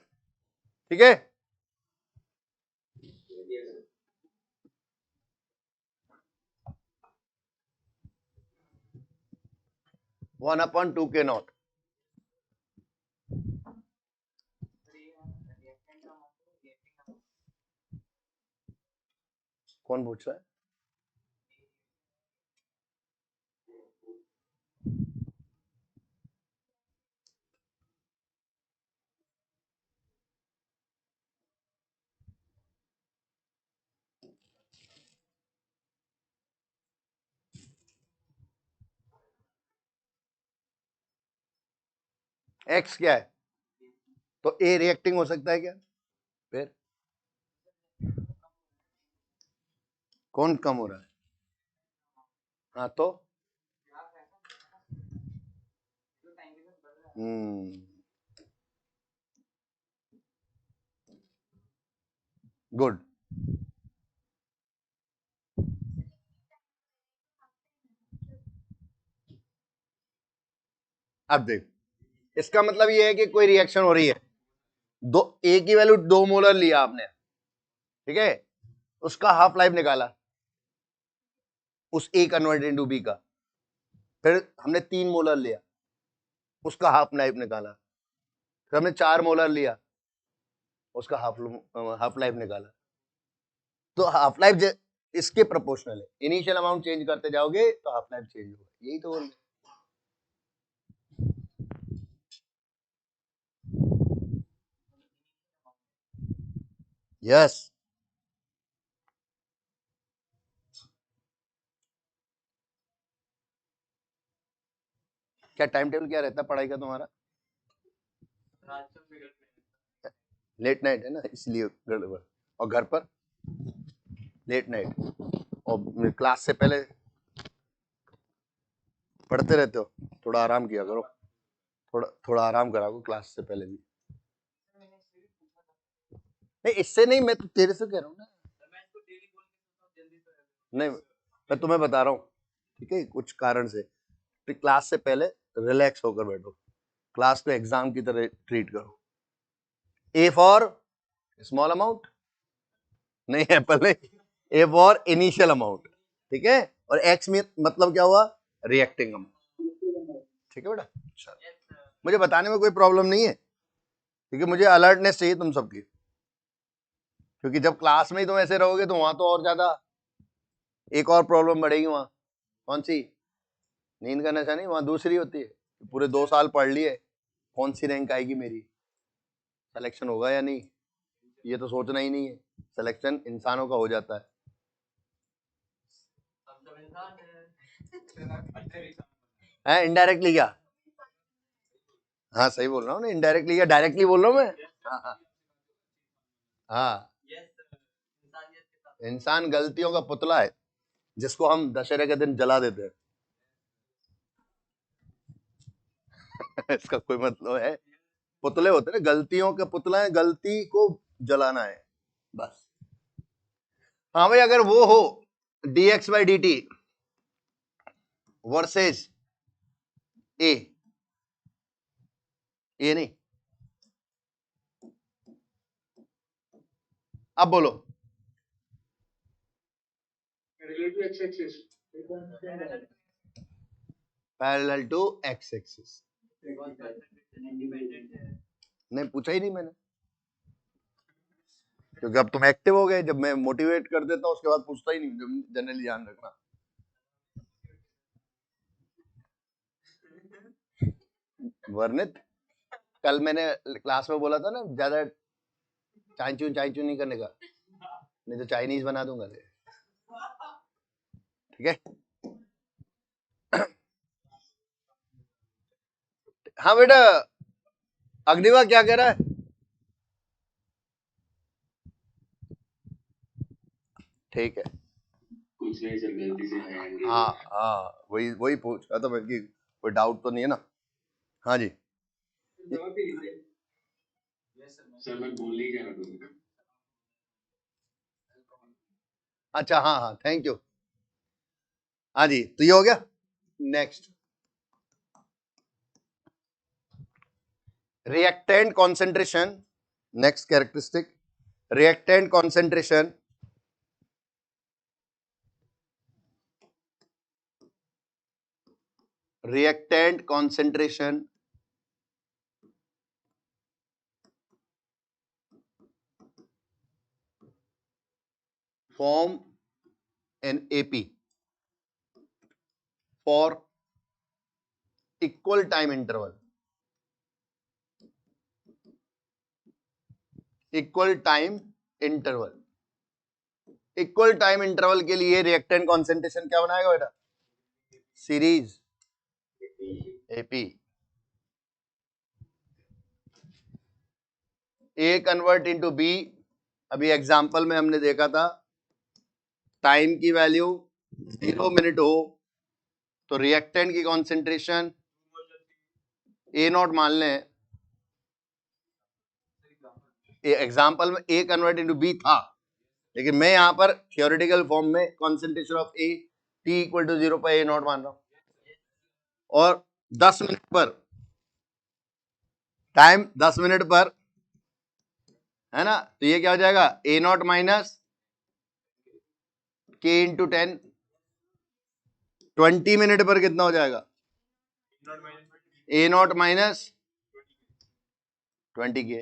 ठीक है। One upon 2k0। कौन पूछ रहा है? एक्स क्या है? तो ए रिएक्टिंग हो सकता है क्या? फिर कौन कम हो रहा है? हाँ तो गुड। अब देख, इसका मतलब ये है कि कोई रिएक्शन हो रही है, दो ए की वैल्यू 2 मोलर लिया आपने, ठीक है, उसका हाफ लाइफ निकाला उस ए कन्वर्ट इनटू बी का, फिर हमने 3 मोलर लिया, उसका हाफ लाइफ निकाला, फिर हमने 4 मोलर लिया, उसका हाफ लाइफ निकाला। तो हाफ लाइफ इसके प्रोपोर्शनल है, इनिशियल अमाउंट चेंज करते जाओगे तो हाफ लाइफ चेंज होगा, यही तो बोल रहे। यस, क्या टाइम टेबल क्या रहता है पढ़ाई का तुम्हारा? लेट नाइट है ना, इसलिए गड़बड़। और घर पर लेट नाइट, और क्लास से पहले पढ़ते रहते हो, थोड़ा आराम किया करो, थोड़ा आराम करा करो क्लास से पहले भी। नहीं इससे नहीं, मैं तो तेरे से कह रहा हूँ ना, नहीं मैं तुम्हें बता रहा हूँ, ठीक है, कुछ कारण से तो क्लास से पहले रिलैक्स होकर बैठो, क्लास को एग्जाम की तरह ट्रीट करो। ए फॉर स्मॉल अमाउंट, नहीं एप्पल नहीं, ए फॉर इनिशियल अमाउंट, ठीक है, और एक्स में मतलब क्या हुआ, रिएक्टिंग अमाउंट, ठीक है बेटा। अच्छा, मुझे बताने में कोई प्रॉब्लम नहीं है, ठीक है, मुझे अलर्टनेस चाहिए तुम सबकी, क्योंकि जब क्लास में ही तुम ऐसे रहोगे तो वहां तो और ज्यादा एक और प्रॉब्लम बढ़ेगी। वहां कौन सी, नींद का नशा नहीं, वहां दूसरी होती है, पूरे 2 साल पढ़ लिए, कौन सी रैंक आएगी मेरी, सिलेक्शन होगा या नहीं, ये तो सोचना ही नहीं है, सिलेक्शन इंसानों का हो जाता है। इनडायरेक्टली क्या, हाँ सही बोल रहा हूँ ना, इनडायरेक्टली क्या डायरेक्टली बोल रहा हूँ मैं, हाँ हाँ, इंसान गलतियों का पुतला है जिसको हम दशहरे के दिन जला देते हैं। इसका कोई मतलब है, पुतले होते हैं ना, गलतियों के पुतला है, गलती को जलाना है बस। हाँ भाई, अगर वो हो dx by dt versus A, ये नहीं, अब बोलो, पैरेलल टू एक्स एक्सिस, नहीं पूछा ही नहीं मैंने, क्योंकि अब तुम एक्टिव हो गए, जब मैं मोटिवेट कर देता हूँ उसके बाद पूछता ही नहीं, जनरली ध्यान रखना। वर्णित, कल मैंने क्लास में बोला था ना, ज्यादा चांचू नहीं करने का, नहीं तो चाइनीज बना दूंगा, ठीक है। हाँ बेटा, अग्निवा क्या कह रहा है, ठीक है, कुछ नहीं सर, गलती से है। हाँ हाँ, वही वही पूछ रहा था मैं कि कोई डाउट तो नहीं है ना। हाँ जी सर, मैं बोल नहीं जा रहा था। अच्छा हाँ हाँ, थैंक यू। हाँ जी, तो ये हो गया। Next, reactant concentration, next characteristic, reactant concentration form an AP for equal time interval, equal time interval के लिए रिएक्टेंट कॉन्सेंट्रेशन क्या बनाएगा बेटा, सीरीज एपी, ए कन्वर्ट इनटू बी। अभी एग्जांपल में हमने देखा था, टाइम की वैल्यू 0 मिनट हो तो रिएक्टेंट की कॉन्सेंट्रेशन ए नॉट मान लें, एग्जांपल में ए कन्वर्ट इनटू बी था, लेकिन मैं यहां पर थियोरेटिकल फॉर्म में कॉन्सेंट्रेशन ऑफ ए T = 0 पर ए नॉट मान रहा हूं, और 10 मिनट पर टाइम 10 मिनट पर, है ना, तो ये क्या हो जाएगा, ए नॉट माइनस के इंटू 10। 20 मिनट पर कितना हो जाएगा, ए नॉट माइनस 20 के।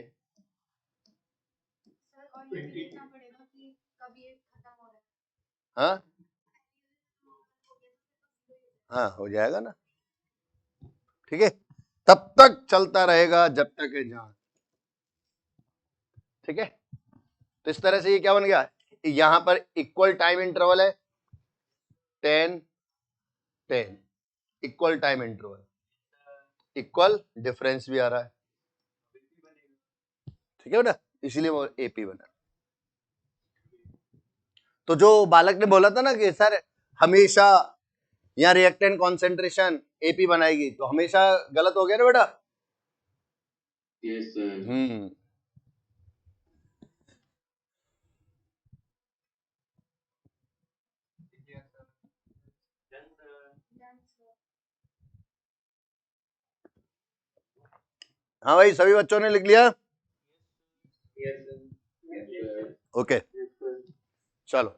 हाँ हाँ हो जाएगा ना, ठीक है, तब तक चलता रहेगा जब तक है जान, ठीक है। तो इस तरह से ये क्या बन गया, यहां पर इक्वल टाइम इंटरवल है 10 10, equal time interval, equal difference भी आ रहा है, ठीक है बेटा, इसीलिए वो एपी बना। तो जो बालक ने बोला था ना कि सर हमेशा यहाँ रिएक्टेंट कॉन्सेंट्रेशन एपी बनाएगी, तो हमेशा गलत हो गया ना बेटा। Yes sir. हाँ भाई, सभी बच्चों ने लिख लिया, यस सर। ओके चलो।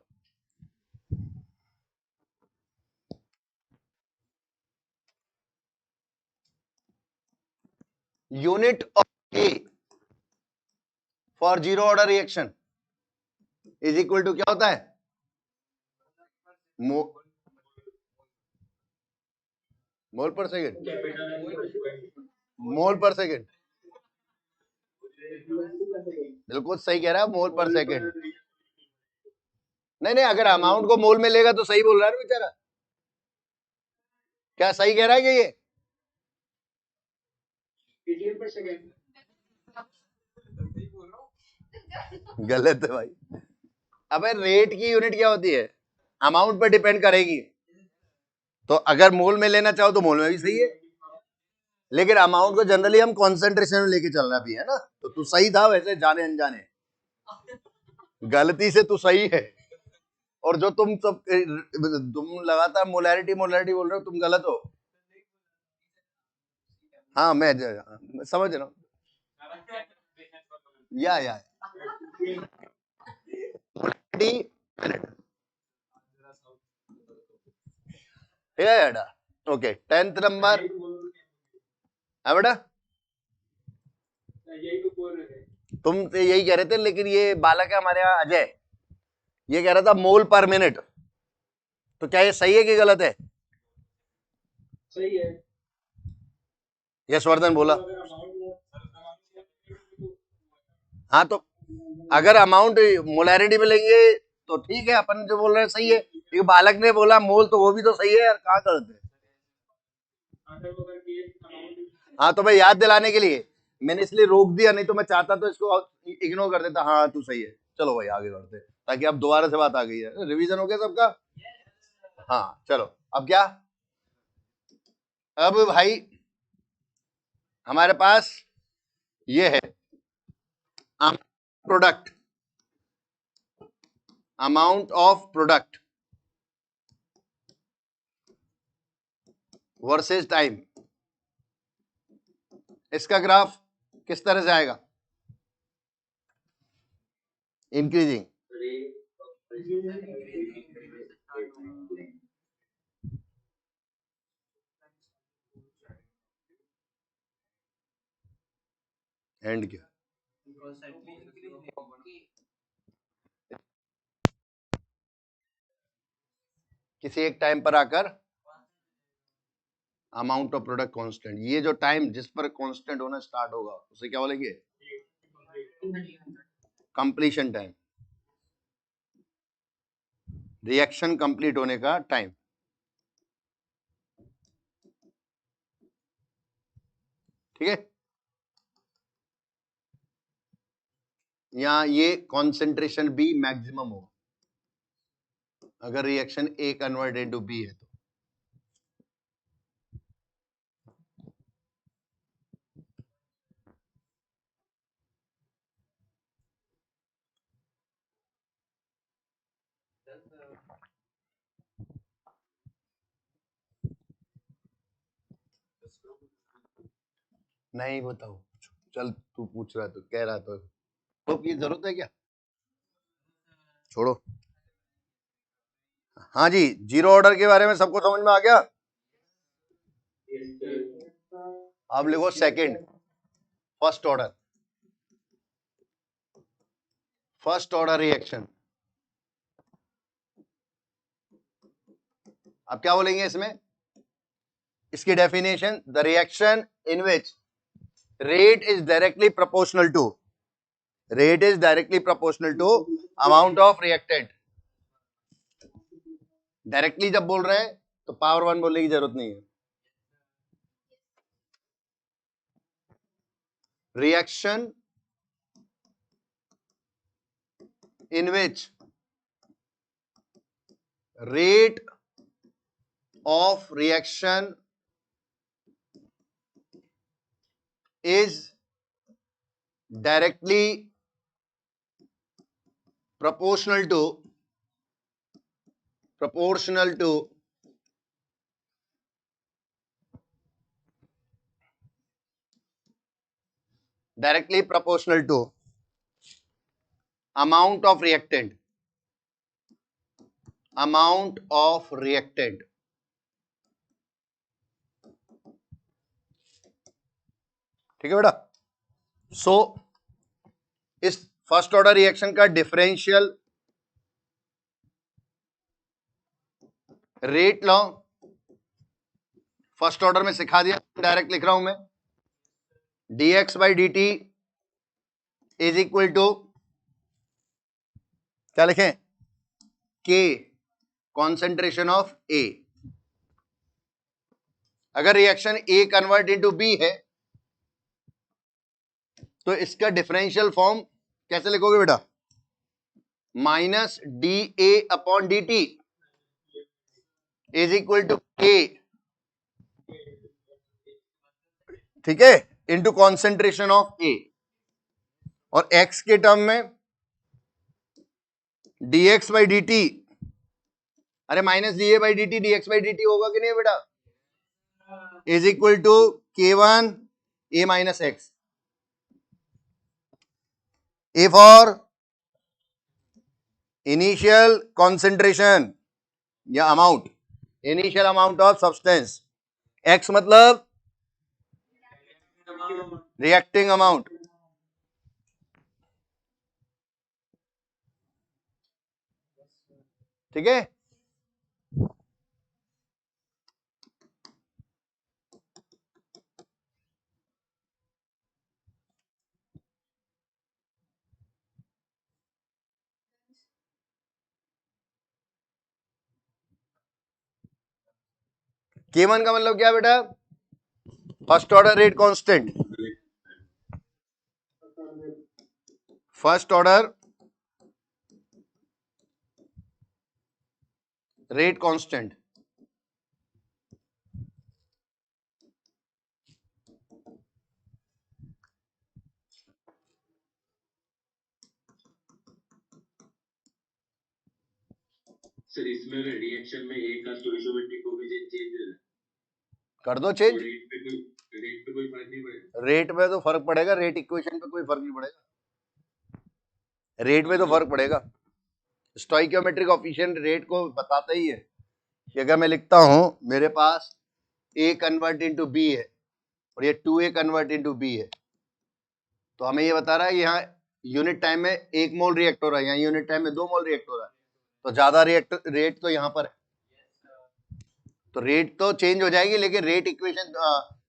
Unit of A for zero order reaction is equal to क्या होता है, मोल पर सेकेंड, मोल पर सेकेंड, बिल्कुल सही कह रहा है, मोल पर सेकेंड। नहीं नहीं, अगर अमाउंट को मोल में लेगा तो सही बोल रहा है ना बेचारा, क्या सही कह रहा है कि ये गलत है भाई। अबे रेट की यूनिट क्या होती है, अमाउंट पर डिपेंड करेगी, तो अगर मोल में लेना चाहो तो मोल में भी सही है, लेकिन अमाउंट को जनरली हम कॉन्सेंट्रेशन में लेके चलना भी है ना, तो तू सही था वैसे जाने अनजाने, गलती से तू सही है, और जो तुम लगातार मोलैरिटी मोलैरिटी बोल रहे हो, तुम गलत हो। हाँ मैं समझ रहा हूँ, या बेटा, ओके 10th नंबर है बेटा, तुम तो यही कह रहे थे, लेकिन ये बालक है हमारे यहाँ अजय, ये कह रहा था मोल पर मिनट, तो क्या ये सही है कि गलत है, सही है। यशवर्धन बोला। हाँ तो अगर अमाउंट मोलैरिटी में लेंगे तो ठीक है, अपन जो बोल रहे हैं सही है, लेकिन बालक ने बोला मोल, तो वो भी तो सही है यार, कहाँ गलत है। हाँ तो मैं याद दिलाने के लिए मैंने इसलिए रोक दिया, नहीं तो मैं चाहता तो इसको इग्नोर कर देता, हाँ तू सही है, चलो भाई आगे बढ़ते, ताकि अब दोबारा से बात आ गई है, रिवीजन हो गया सबका। हाँ चलो, अब क्या, अब भाई हमारे पास ये है product, amount of product versus time, इसका ग्राफ किस तरह से आएगा, इंक्रीजिंग, एंड क्या, किसी एक टाइम पर आकर अमाउंट ऑफ प्रोडक्ट कांस्टेंट, ये जो टाइम जिस पर कांस्टेंट होना स्टार्ट होगा उसे क्या बोलेंगे, कंप्लीशन टाइम, रिएक्शन कंप्लीट होने का टाइम, ठीक है। यहां ये कॉन्सेंट्रेशन बी मैक्सिमम हो अगर reaction a convert into B है तो, नहीं बताओ, चल तू पूछ रहा है तो कह रहा है तो ये जरूरत है क्या? छोड़ो। हाँ जी, जीरो ऑर्डर के बारे में सबको समझ में आ गया? Yes, sir. आप लिखो second, first order, first order reaction. अब क्या बोलेंगे इसमें? इसकी definition, the reaction in which rate is directly proportional to amount of reactant। Directly जब बोल रहे हैं तो पावर वन बोलने की जरूरत नहीं है। Reaction in which rate of reaction is directly proportional to amount of reactant, ठीक है बेटा। सो इस फर्स्ट ऑर्डर रिएक्शन का differential rate law first order में सिखा दिया, डायरेक्ट लिख रहा हूं मैं, dx by dt is equal to क्या लिखें? k concentration of A। अगर रिएक्शन A कन्वर्ट इनटू B है तो इसका डिफरेंशियल फॉर्म कैसे लिखोगे बेटा? Minus D A upon D T is equal to K, ठीक है, इंटू कॉन्सेंट्रेशन ऑफ ए। और x के टर्म में dx बाई डी टी, अरे minus D A by D t dx by D t होगा कि नहीं बेटा? Is equal to k1 a minus x. A for initial concentration या अमाउंट, initial amount of substance, x मतलब reacting amount, ठीक है। K1 का मतलब क्या बेटा? First order rate constant, first order rate constant. Sir इसमें रिएक्शन में एक का स्टोइकोमेट्रिक कोएफिशिएंट चेंज है, कर दो चेंज। तो रेट पे कोई फर्क नहीं पड़ेगा? रेट में तो फर्क पड़ेगा, रेट इक्वेशन पे कोई फर्क नहीं पड़ेगा, रेट में तो फर्क पड़ेगा। स्टोइकोमेट्रिक कोएफिशिएंट रेट को बताता ही है कि अगर मैं लिखता हूं मेरे पास A कन्वर्ट इनटू B है और ये 2A कन्वर्ट इनटू B है, तो हमें ये बता रहा है यहाँ यूनिट टाइम में 1 मोल रिएक्ट हो रहा है, यहाँ यूनिट टाइम में 2 मोल रिएक्ट हो रहा है, तो ज्यादा रेट तो यहाँ पर है, तो रेट तो चेंज हो जाएगी लेकिन रेट इक्वेशन,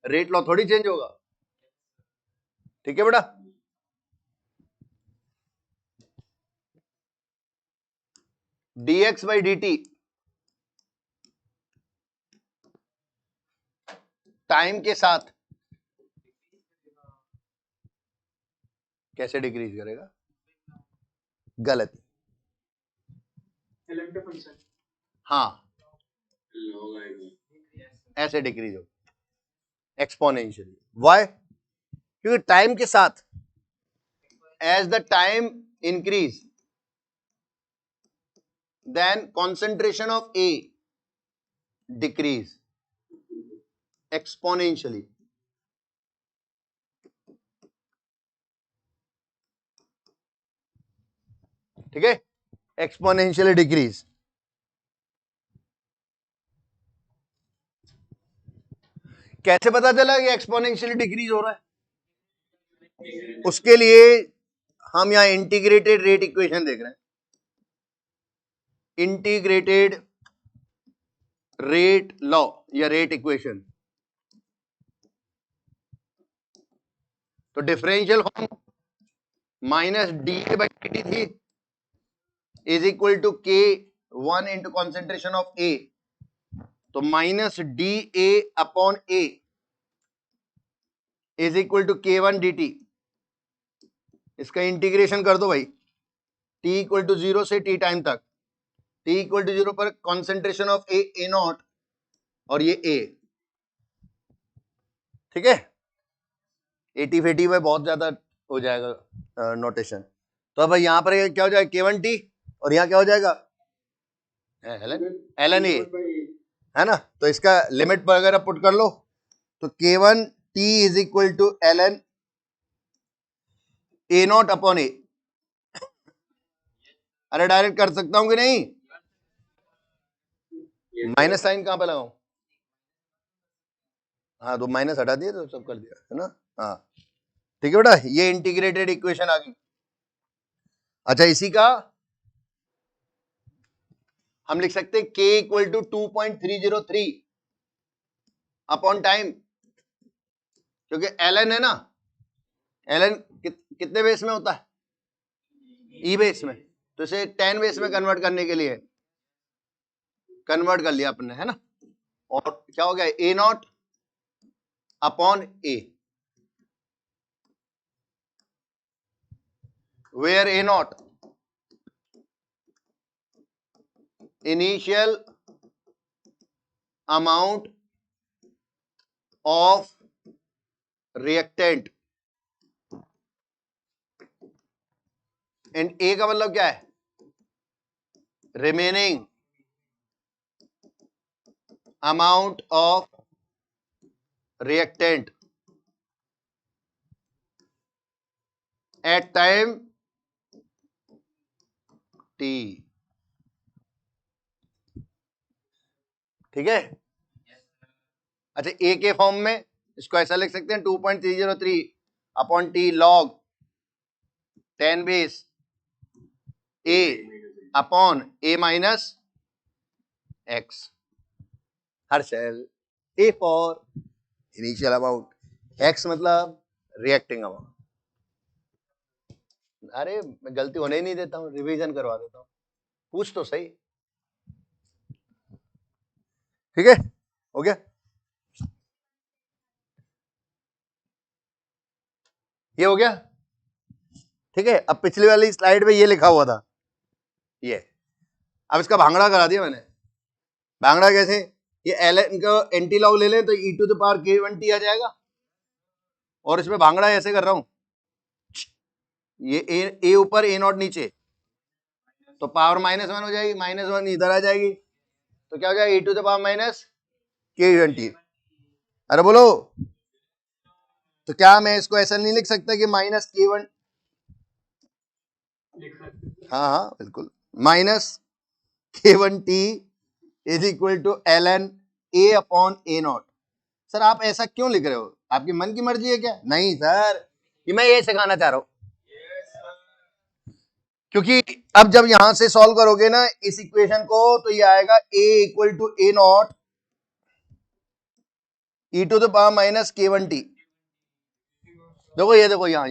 रेट लॉ थोड़ी चेंज होगा, ठीक है बेटा। dx by D T time के साथ कैसे डिक्रीज करेगा? गलत, हाँ लॉग आएगा, ऐसे डिक्रीज हो एक्सपोनेंशियली। व्हाई? क्योंकि टाइम के साथ, as the time increase then concentration of A decrease exponentially. ठीक है, एक्सपोनेंशियली डिक्रीज। कैसे पता चला कि एक्सपोनेंशियली डिक्रीज हो रहा है? उसके लिए हम यहां इंटीग्रेटेड रेट इक्वेशन देख रहे हैं, इंटीग्रेटेड रेट लॉ या रेट इक्वेशन। तो differential form minus D A by D T थी is equal to K one into concentration of A, तो minus D A upon A is equal to K one D T. इसका integration कर दो भाई, T equal to 0 से T time तक, T equal to 0 पर concentration of A not और ये ए, ठीक है। 80 में बहुत ज्यादा हो जाएगा नोटेशन। तो अब यहां पर क्या हो जाएगा, के1 टी, और यहां क्या हो जाएगा, एल एन ए, है ना। तो इसका लिमिट पर अगर आप पुट कर लो तो k one t is equal to L n a naught upon a. अरे डायरेक्ट कर सकता हूं कि नहीं, माइनस साइन कहां पे लगाऊं, हाँ तो माइनस हटा दिया तो सब कर दिया, है ना। हाँ ठीक है बेटा, ये इंटीग्रेटेड इक्वेशन आ गई। अच्छा, इसी का हम लिख सकते हैं k equal to 2.303 upon time, क्योंकि ln है ना, ln कितने बेस में होता है, ई बेस में, तो इसे 10 बेस में कन्वर्ट करने के लिए कन्वर्ट कर लिया अपने, है ना। और क्या हो गया, a naught upon a, where a naught initial amount of reactant, and a का मतलब क्या है, remaining amount of reactant at time t, ठीक है। अच्छा, ए के फॉर्म में इसको ऐसा लिख सकते हैं 2.303 upon T log 10 base A upon A minus X, हर शेल A for initial amount, X मतलब रिएक्टिंग अमाउंट। अरे मैं गलती होने ही नहीं देता हूं, रिवीजन करवा देता हूं, पूछ तो सही, ठीक है, हो गया। ये हो गया, ठीक है। अब पिछली वाली स्लाइड में ये लिखा हुआ था, ये अब इसका भांगड़ा करा दिया मैंने। भांगड़ा कैसे, ये एल एन का एंटी लॉग ले लें तो e to the power K1 t आ जाएगा, और इसमें भांगड़ा ऐसे कर रहा हूं, ये ए ऊपर ए नॉट नीचे, तो पावर -1 हो जाएगी, -1 इधर आ जाएगी, तो क्या हो जाएगा, e to the power minus k one t. अरे बोलो, तो क्या मैं इसको ऐसा नहीं लिख सकता कि माइनस के1, हाँ हाँ बिल्कुल, minus k one t is equal to L n a upon a naught. Sir आप ऐसा क्यों लिख रहे हो, आपकी मन की मर्जी है क्या? नहीं सर, ये मैं ये सिखाना चाह रहा हूं, क्योंकि अब जब यहां से सॉल्व करोगे ना इस इक्वेशन को, तो ये आएगा a equal to a naught e to the power minus k one t. देखो ये देखो, यहाँ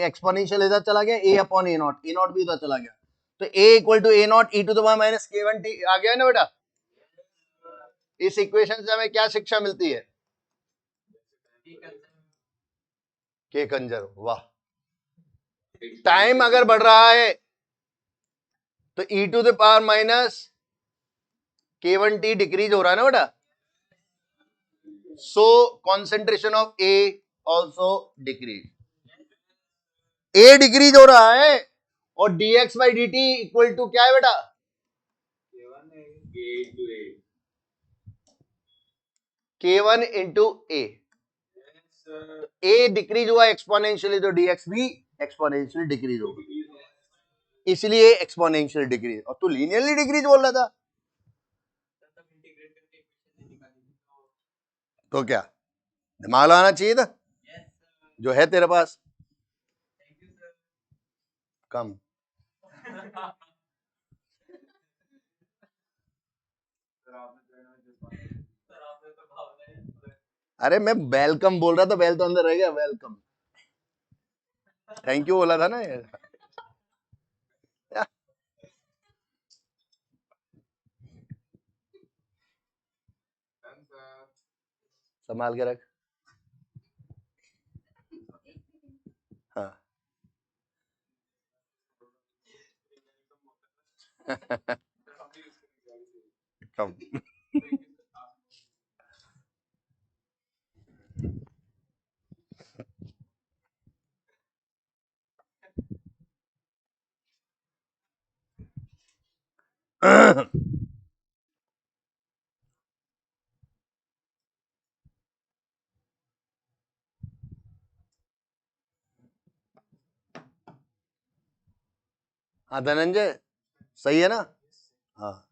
एक्सपोनेंशियल इधर चला गया, a अपॉन ए नॉट भी इधर चला गया, तो a equal to a naught e to the power minus k one t आ गया ना बेटा। इस इक्वेशन से हमें क्या शिक्षा मिलती है, के कंजर्व, वाह। टाइम अगर बढ़ रहा है तो e to the power minus k one t decrease हो रहा है ना बेटा, so concentration of a also decrease, a decrease हो रहा है, और dx by D T equal to क्या है बेटा, k1 into a, a decrease हुआ एक्सपोनेंशियली, तो dx भी एक्सपोनेंशियली डिक्रीज होगा। इसलिए एक्सपोनेंशियल डिक्रीज। और तू लीनियरली डिक्रीज बोल रहा था, तो क्या दिमाग लगाना चाहिए था, जो है तेरे पास कम। अरे मैं वेलकम बोल रहा था, वेल तो अंदर रह गया, वेलकम, थैंक यू बोला था ना ये। संभाल के रख। हाँ कम। हाँ धनंजय, सही है ना? हाँ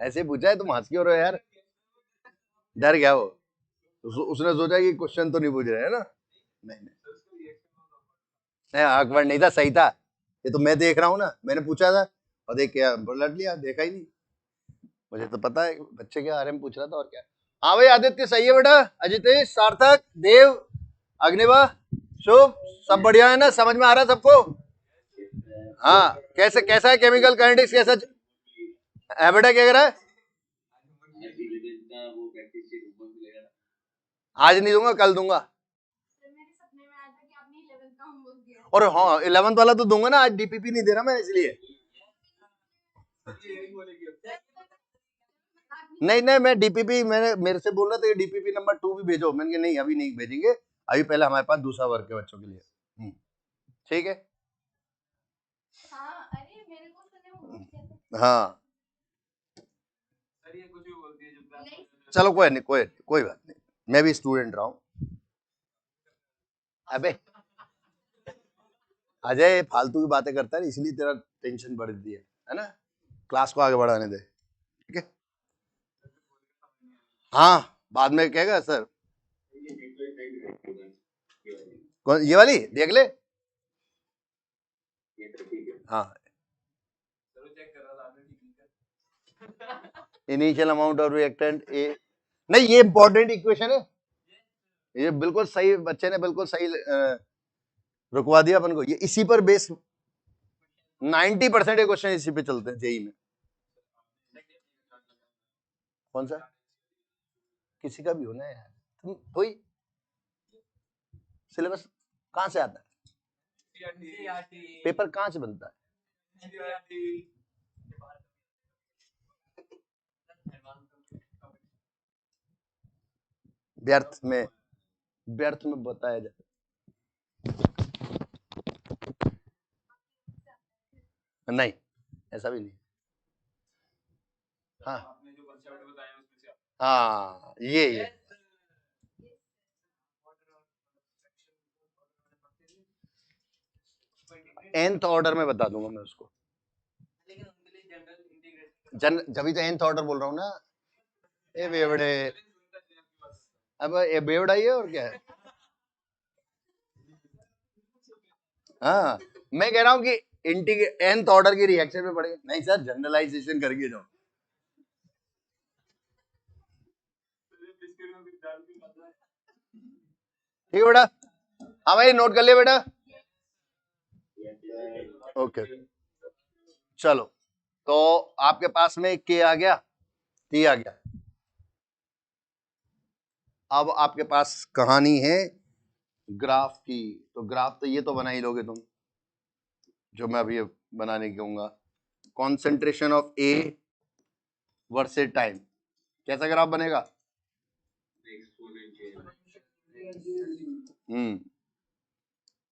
ऐसे पूछा है, तुम हंस क्यों रहे हो यार? डर गया वो, उसने सोचा कि क्वेश्चन तो नहीं पूछ रहे है ना। नहीं नहीं awkward नहीं था, सही था। ये तो मैं देख रहा हूँ ना, मैंने पूछा था और देख के पलट लिया, देखा ही नहीं। मुझे तो पता है बच्चे के बारे में पूछ रहा था, और क्या। हाँ भाई आदित्य सही है बेटा, अजितेश, सार्थक, देव, अग्निवा, शुभ, सब बढ़िया है ना? समझ में आ रहा है सबको? हाँ कैसे, कैसा है केमिकल काइनेटिक्स, कैसा है बेटा, क्या कह रहा है? आज नहीं दूंगा, कल दूंगा। और हाँ 11th वाला तो दूंगा ना, आज डीपीपी नहीं दे रहा मैं इसलिए। नहीं नहीं, मैं डीपीपी, मैंने मेरे से बोल रहा था डीपीपी नंबर 2 भी भेजो, मैंने कहा नहीं अभी नहीं भेजेंगे, अभी पहले हमारे पास दूसरा वर्क है बच्चों के लिए। ठीक है। हाँ चलो कोई नहीं, कोई बात नहीं, मैं भी स्टूडेंट रहा हूँ। अबे अजय फालतू की बातें करता है, इसलिए तेरा टेंशन बढ़ दी है ना? क्लास को आगे बढ़ाने दे, ठीक है? हाँ बाद में कहेगा सर। कौन ये वाली देख ले। हाँ initial amount of reactant A, नहीं ये इंपॉर्टेंट इक्वेशन है, ये बिल्कुल सही, बच्चे ने बिल्कुल सही रुकवा दिया अपन को, ये इसी पर बेस 90% क्वेश्चन इसी पे चलते हैं जेई में। कौन सा? किसी का भी होना है यार, तुम कोई सिलेबस कहां से आता है, पेपर कहां से बनता है? व्यर्थ में बताया जाए। नहीं ऐसा भी नहीं। हाँ हाँ ये nth ऑर्डर में बता दूंगा मैं उसको, जब तो nth ऑर्डर बोल रहा हूँ ना। ए बेवड़े, अब ये बेवड़ा ही है और क्या है। हाँ मैं कह रहा हूँ कि nth ऑर्डर की रिएक्शन में पड़ेगा, नहीं सर जनरलाइजेशन करके जाओ। ठीक है बेटा, हाँ भाई नोट कर लिया बेटा, ओके चलो। तो आपके पास में के आ गया, टी आ गया। अब आपके पास कहानी है ग्राफ की, तो ग्राफ तो ये तो बना ही लोगे तुम, जो मैं अभी बनाने कहूंगा, concentration of A versus time, कैसा ग्राफ बनेगा?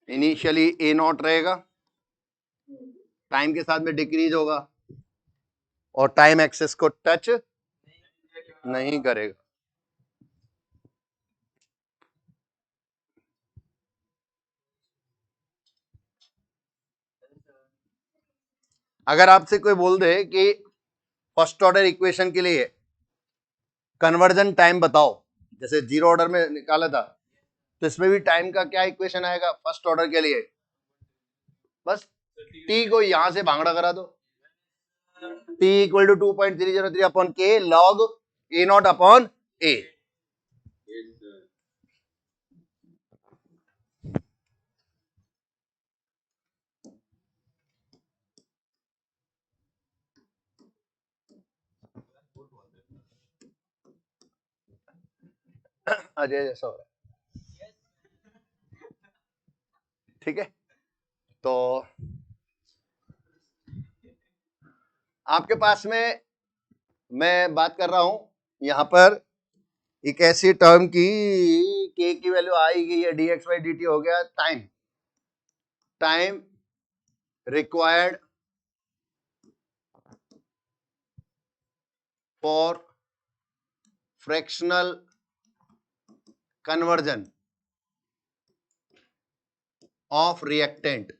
इनिशियली ए नॉट रहेगा, टाइम के साथ में डिक्रीज होगा, और टाइम एक्सेस को टच नहीं करेगा। अगर आपसे कोई बोल दे कि फर्स्ट ऑर्डर इक्वेशन के लिए कन्वर्जन टाइम बताओ, जैसे जीरो ऑर्डर में निकाला था, तो इसमें भी टाइम का क्या इक्वेशन आएगा फर्स्ट ऑर्डर के लिए? बस टी को यहां से भांगड़ा करा दो, टी इक्वल टू 2.303 अपॉन के लॉग ए नॉट अपॉन ए। Yes, sir. अजय जैसा हो रहा है, ठीक है। तो आपके पास में मैं बात कर रहा हूं यहां पर एक ऐसी टर्म की के की वैल्यू आएगी, या dx बाई dt हो गया time required for fractional conversion of reactant.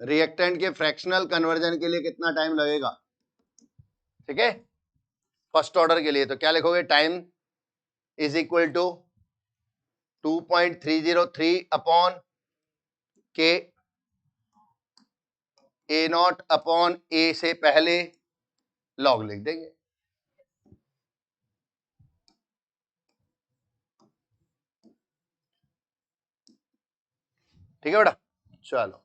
Reactant के फ्रैक्शनल कन्वर्जन के लिए कितना टाइम लगेगा, ठीक है। फर्स्ट ऑर्डर के लिए तो क्या लिखोगे, time is equal to 2.303 upon K A naught upon ए से पहले लॉग लिख देंगे, ठीक है बेटा। चलो,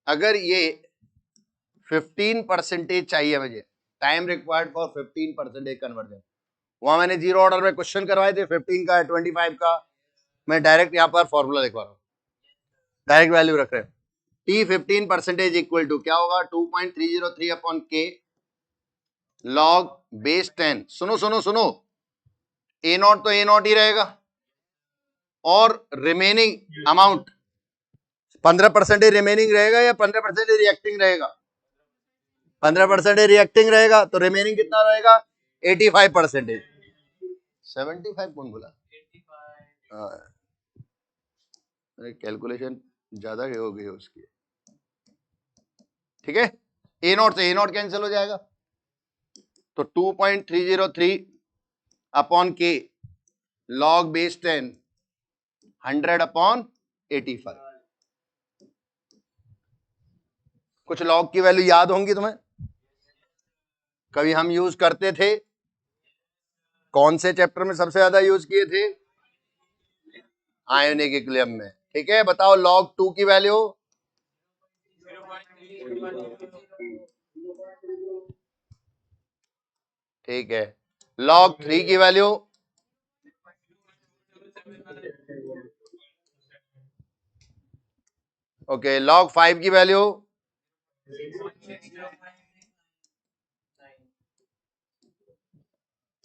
अगर ये 15% चाहिए मुझे, टाइम रिक्वायर्ड फॉर 15% कन्वर्जन, वहां मैंने जीरो ऑर्डर में क्वेश्चन करवाए थे 15 का 25 का, मैं डायरेक्ट यहां पर फॉर्मूला लिखवा रहा हूं, डायरेक्ट वैल्यू रख रहे हैं। टी 15% इक्वल टू क्या होगा, 2.303 अपॉन के लॉग बेस 10। सुनो सुनो सुनो, ए नॉट तो ए नॉट ही रहेगा, और रिमेनिंग अमाउंट 15% रिमेनिंग रहेगा या 15% रिएक्टिंग रहेगा? 15% रिएक्टिंग रहेगा, तो रिमेनिंग कितना रहेगा, 85%। 75 कौन बोला? कैलकुलेशन ज्यादा हो गई उसकी, ठीक है। ए नॉट से ए नॉट कैंसिल हो जाएगा, तो 2.303 अपॉन के लॉग बेस 10 100 अपॉन 85। कुछ लॉग की वैल्यू याद होंगी तुम्हें, कभी हम यूज करते थे, कौन से चैप्टर में सबसे ज्यादा यूज किए थे? आयोनिक इक्विलिब्रियम में, ठीक है। बताओ लॉग 2 की वैल्यू, ठीक है। लॉग 3 की वैल्यू, ओके। लॉग 5 की वैल्यू,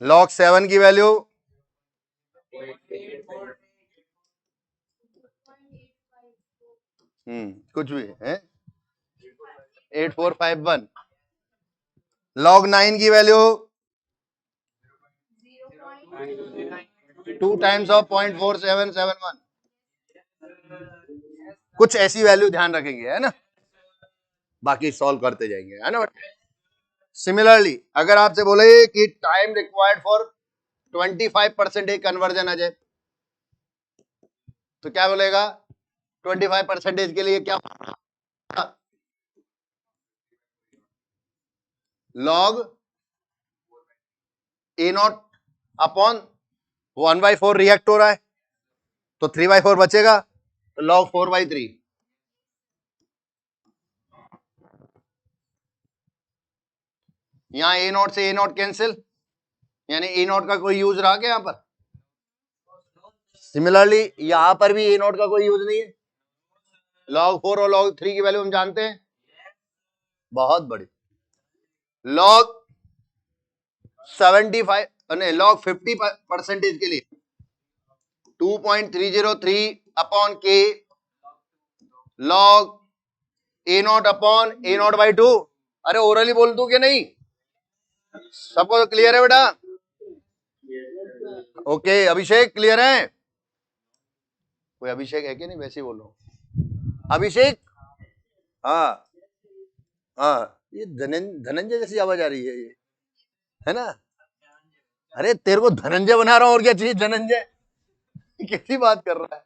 लॉग 7 की वैल्यू, कुछ भी है, 8451। लॉग 9 की वैल्यू 2 टाइम्स ऑफ 0.4771। कुछ ऐसी वैल्यू ध्यान रखेंगे, है ना, बाकी सॉल्व करते जाएंगे, है ना। सिमिलरली अगर आपसे बोले कि टाइम रिक्वायर्ड फॉर 25% कन्वर्जन आ जाए, तो क्या बोलेगा, 25% के लिए क्या, लॉग ए नॉट अपॉन 1/4 रिएक्ट हो रहा है, तो 3/4 बचेगा, तो लॉग 4/3। यहां ए नॉट से ए नॉट कैंसिल, यानी ए नॉट का कोई यूज रहा क्या यहां पर? सिमिलरली यहां पर भी ए नॉट का कोई यूज नहीं है। लॉग 4 और लॉग 3 की वैल्यू हम जानते हैं, बहुत बड़ी। लॉग 75 नहीं, लॉग 50% के लिए 2.303 अपॉन के log A naught upon a not by 2। अरे ओरली बोल दूं कि नहीं, सबको क्लियर है बेटा? ओके, अभिषेक क्लियर है? कोई अभिषेक है कि नहीं, वैसे ही बोल रहा हूं। अभिषेक हाँ हाँ, ये धनंजय जैसी आवाज आ रही है ये, है ना? अरे तेरे को धनंजय बना रहा हूं, और क्या चाहिए धनंजय? कैसी बात कर रहा है?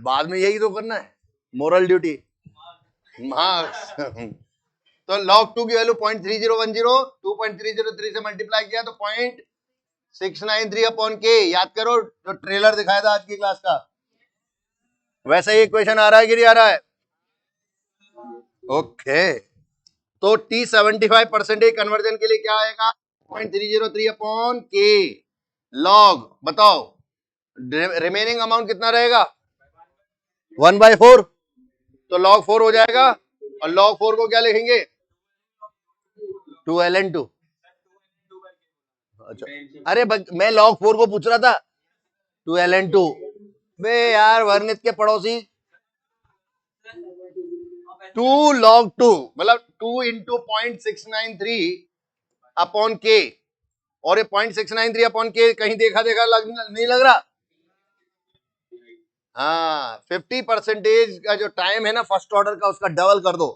बाद में यही तो करना है, मोरल ड्यूटी। मार्क्स। तो log 2 की वैल्यू 0.3010, 2.303 से मल्टीप्लाई किया तो 0.693 अपॉन के। याद करो जो ट्रेलर दिखाया था आज की क्लास का, वैसा ही इक्वेशन आ रहा है कि नहीं आ रहा है? ओके, तो टी 75% कन्वर्जन के लिए क्या आएगा? 0.303 अपॉन के लॉग, बताओ रिमेनिंग अमाउंट कितना रहेगा? 1/4, तो log 4 हो जाएगा। और log 4 को क्या लिखेंगे? 2ln2। अच्छा, अरे मैं log 4 को पूछ रहा था, 2ln2। बे यार वर्णित के पड़ोसी, 2 log 2 मतलब 2 इंटू 0.693 अपॉन के। और ये 0.693 अपॉन के कहीं देखा नहीं लग रहा? हाँ, 50% का जो टाइम है ना फर्स्ट ऑर्डर का, उसका डबल कर दो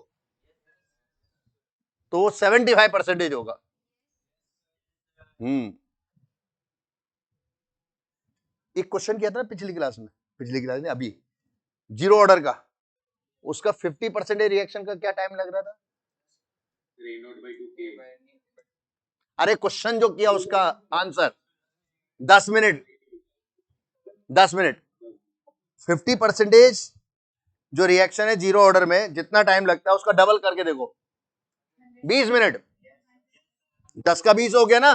तो वो 75% होगा। एक क्वेश्चन किया था ना पिछली क्लास में अभी, जीरो ऑर्डर का, उसका 50% रिएक्शन का क्या टाइम लग रहा था? अरे क्वेश्चन जो किया उसका आंसर 10 मिनट, 10 मिनट। 50% जो रिएक्शन है जीरो ऑर्डर में जितना टाइम लगता है उसका डबल करके देखो, 20 मिनट। 10 का 20 हो गया ना?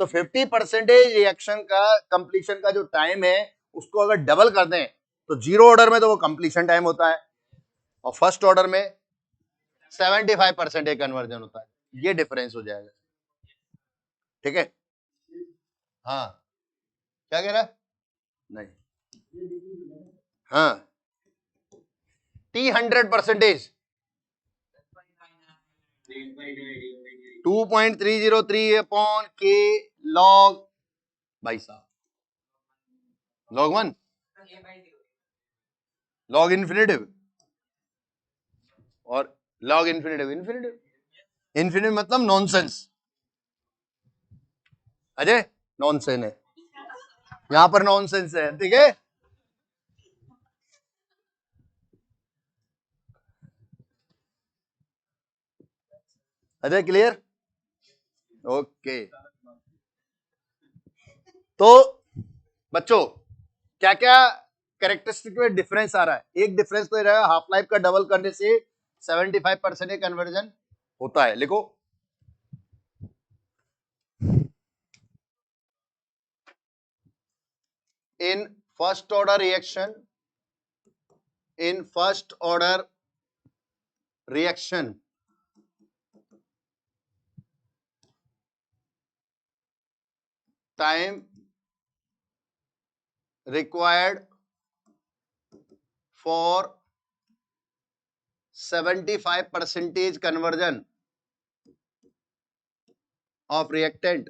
तो 50% रिएक्शन का कंप्लीशन का जो टाइम है उसको अगर डबल कर दें तो जीरो ऑर्डर में तो वो कंप्लीशन टाइम होता है, और फर्स्ट ऑर्डर में 75% कन्वर्जन होता है। ये डिफरेंस हो जाएगा, ठीक है? हाँ, क्या कह रहा है? नहीं, हाँ, टी 100% 2.303 अपॉन के लॉग, भाई साहब लॉग 1, लॉग इन्फिनेटिव और लॉग इन्फिनेटिव। इन्फिनेटिव मतलब नॉनसेंस, अजय नॉनसेंस है, यहां पर नॉनसेंस है, ठीक है? अजय क्लियर? ओके, तो बच्चों क्या क्या कैरेक्टरिस्टिक में डिफरेंस आ रहा है? एक डिफरेंस तो ये रहा, हाफ लाइफ का डबल करने से 75% कन्वर्जन होता है। लिखो, in first order reaction, in first order reaction time required for 75% conversion of reactant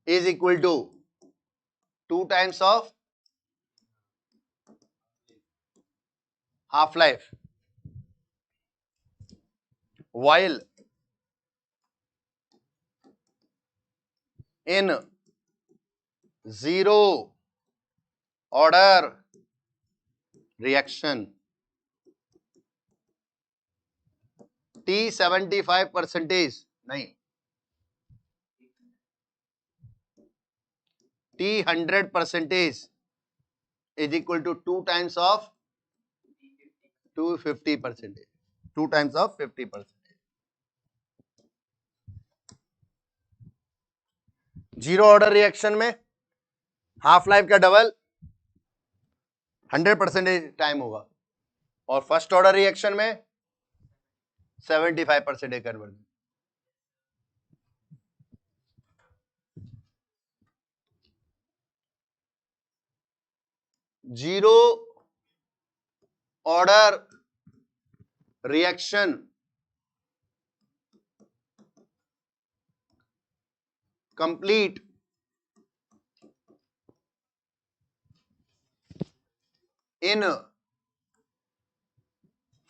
is equal to 2 times of half life, while in zero order reaction T 75% नहीं, T 100% is equal to 2 times of 250%, 2 times of 50%। Zero order reaction में half life का double 100% time होगा, और first order reaction में 75% conversion. Zero order reaction complete in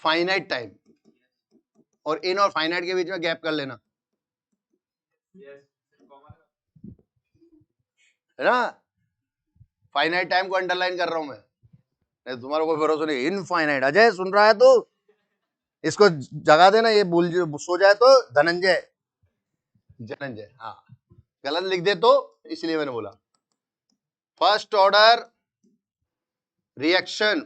finite time, और इन और finite के बीच में गैप कर लेना, है ना। फाइनाइट टाइम को अंडरलाइन कर रहा हूं मैं, नहीं तुम्हारा कोई भरोसा नहीं। इनफाइनाइट, अजय सुन रहा है तो इसको जगा देना, ये भूल सो जाए तो धनंजय, धनंजय, हाँ गलत लिख दे तो इसलिए मैंने बोला। First order reaction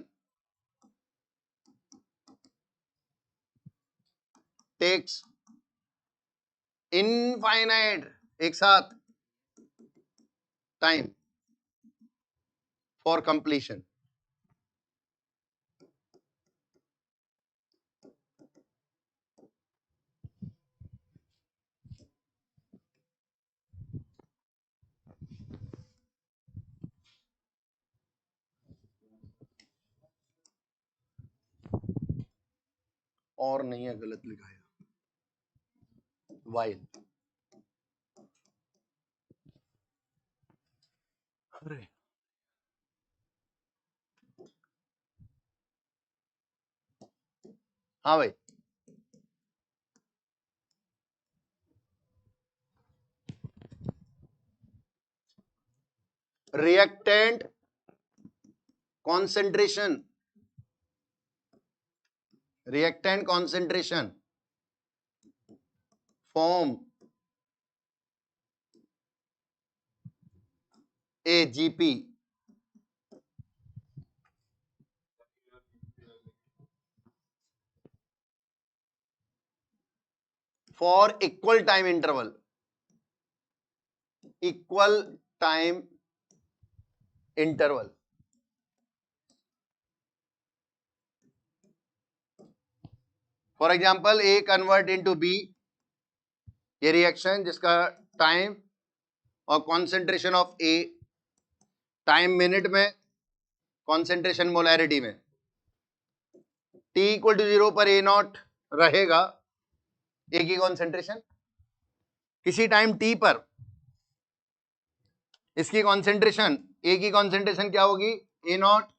takes infinite, एक साथ, टाइम फॉर कंप्लीशन। और नहीं है, गलत लिखा है, वाइल। अरे हाँ भाई, reactant concentration, reactant concentration form a GP for equal time interval, equal time interval. For example A convert into B, ये रिएक्शन जिसका टाइम और concentration of A, time minute में, कॉन्सेंट्रेशन मोलैरिटी में, टी इक्वल टू 0 पर a not रहेगा, ए की concentration, किसी time T पर इसकी कॉन्सेंट्रेशन, ए की कॉन्सेंट्रेशन क्या होगी, a naught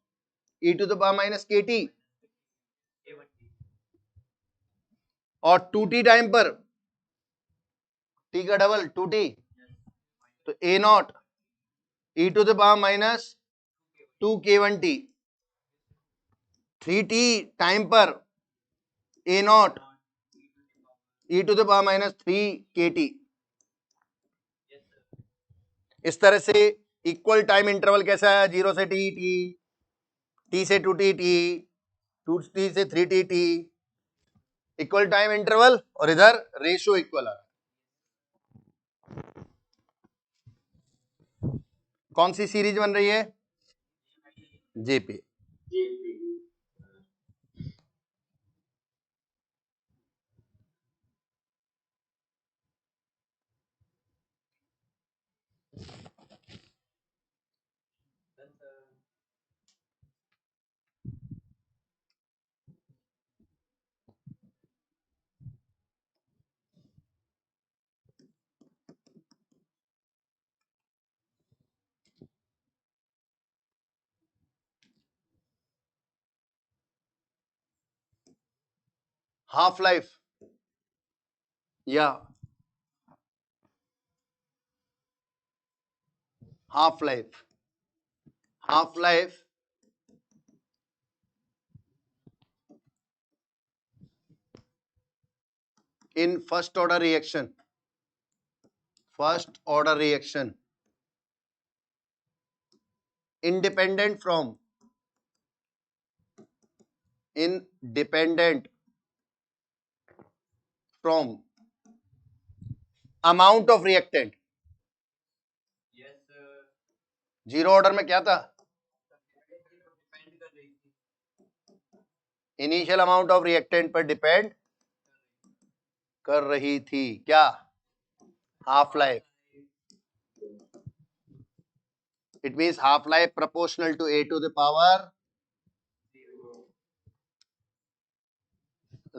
e to the power minus k t, और 2t टाइम पर टी का डबल 2t, तो a naught e to the power minus 2k1t, 3t time पर a naught e to the power minus 3kt। इस तरह से equal time interval कैसा है, 0 से टी टी, टी से 2t टी, 2t से 3t T, equal time interval, और इधर रेशियो इक्वल आ रहा है। कौन सी सीरीज बन रही है, जेपी। हाफ लाइफ या half life, half life in first order reaction, first order reaction independent from amount of reactant। Zero order में क्या था, इनिशियल अमाउंट ऑफ रिएक्टेंट पर डिपेंड कर रही थी, क्या, half life. It means half life proportional to A to the power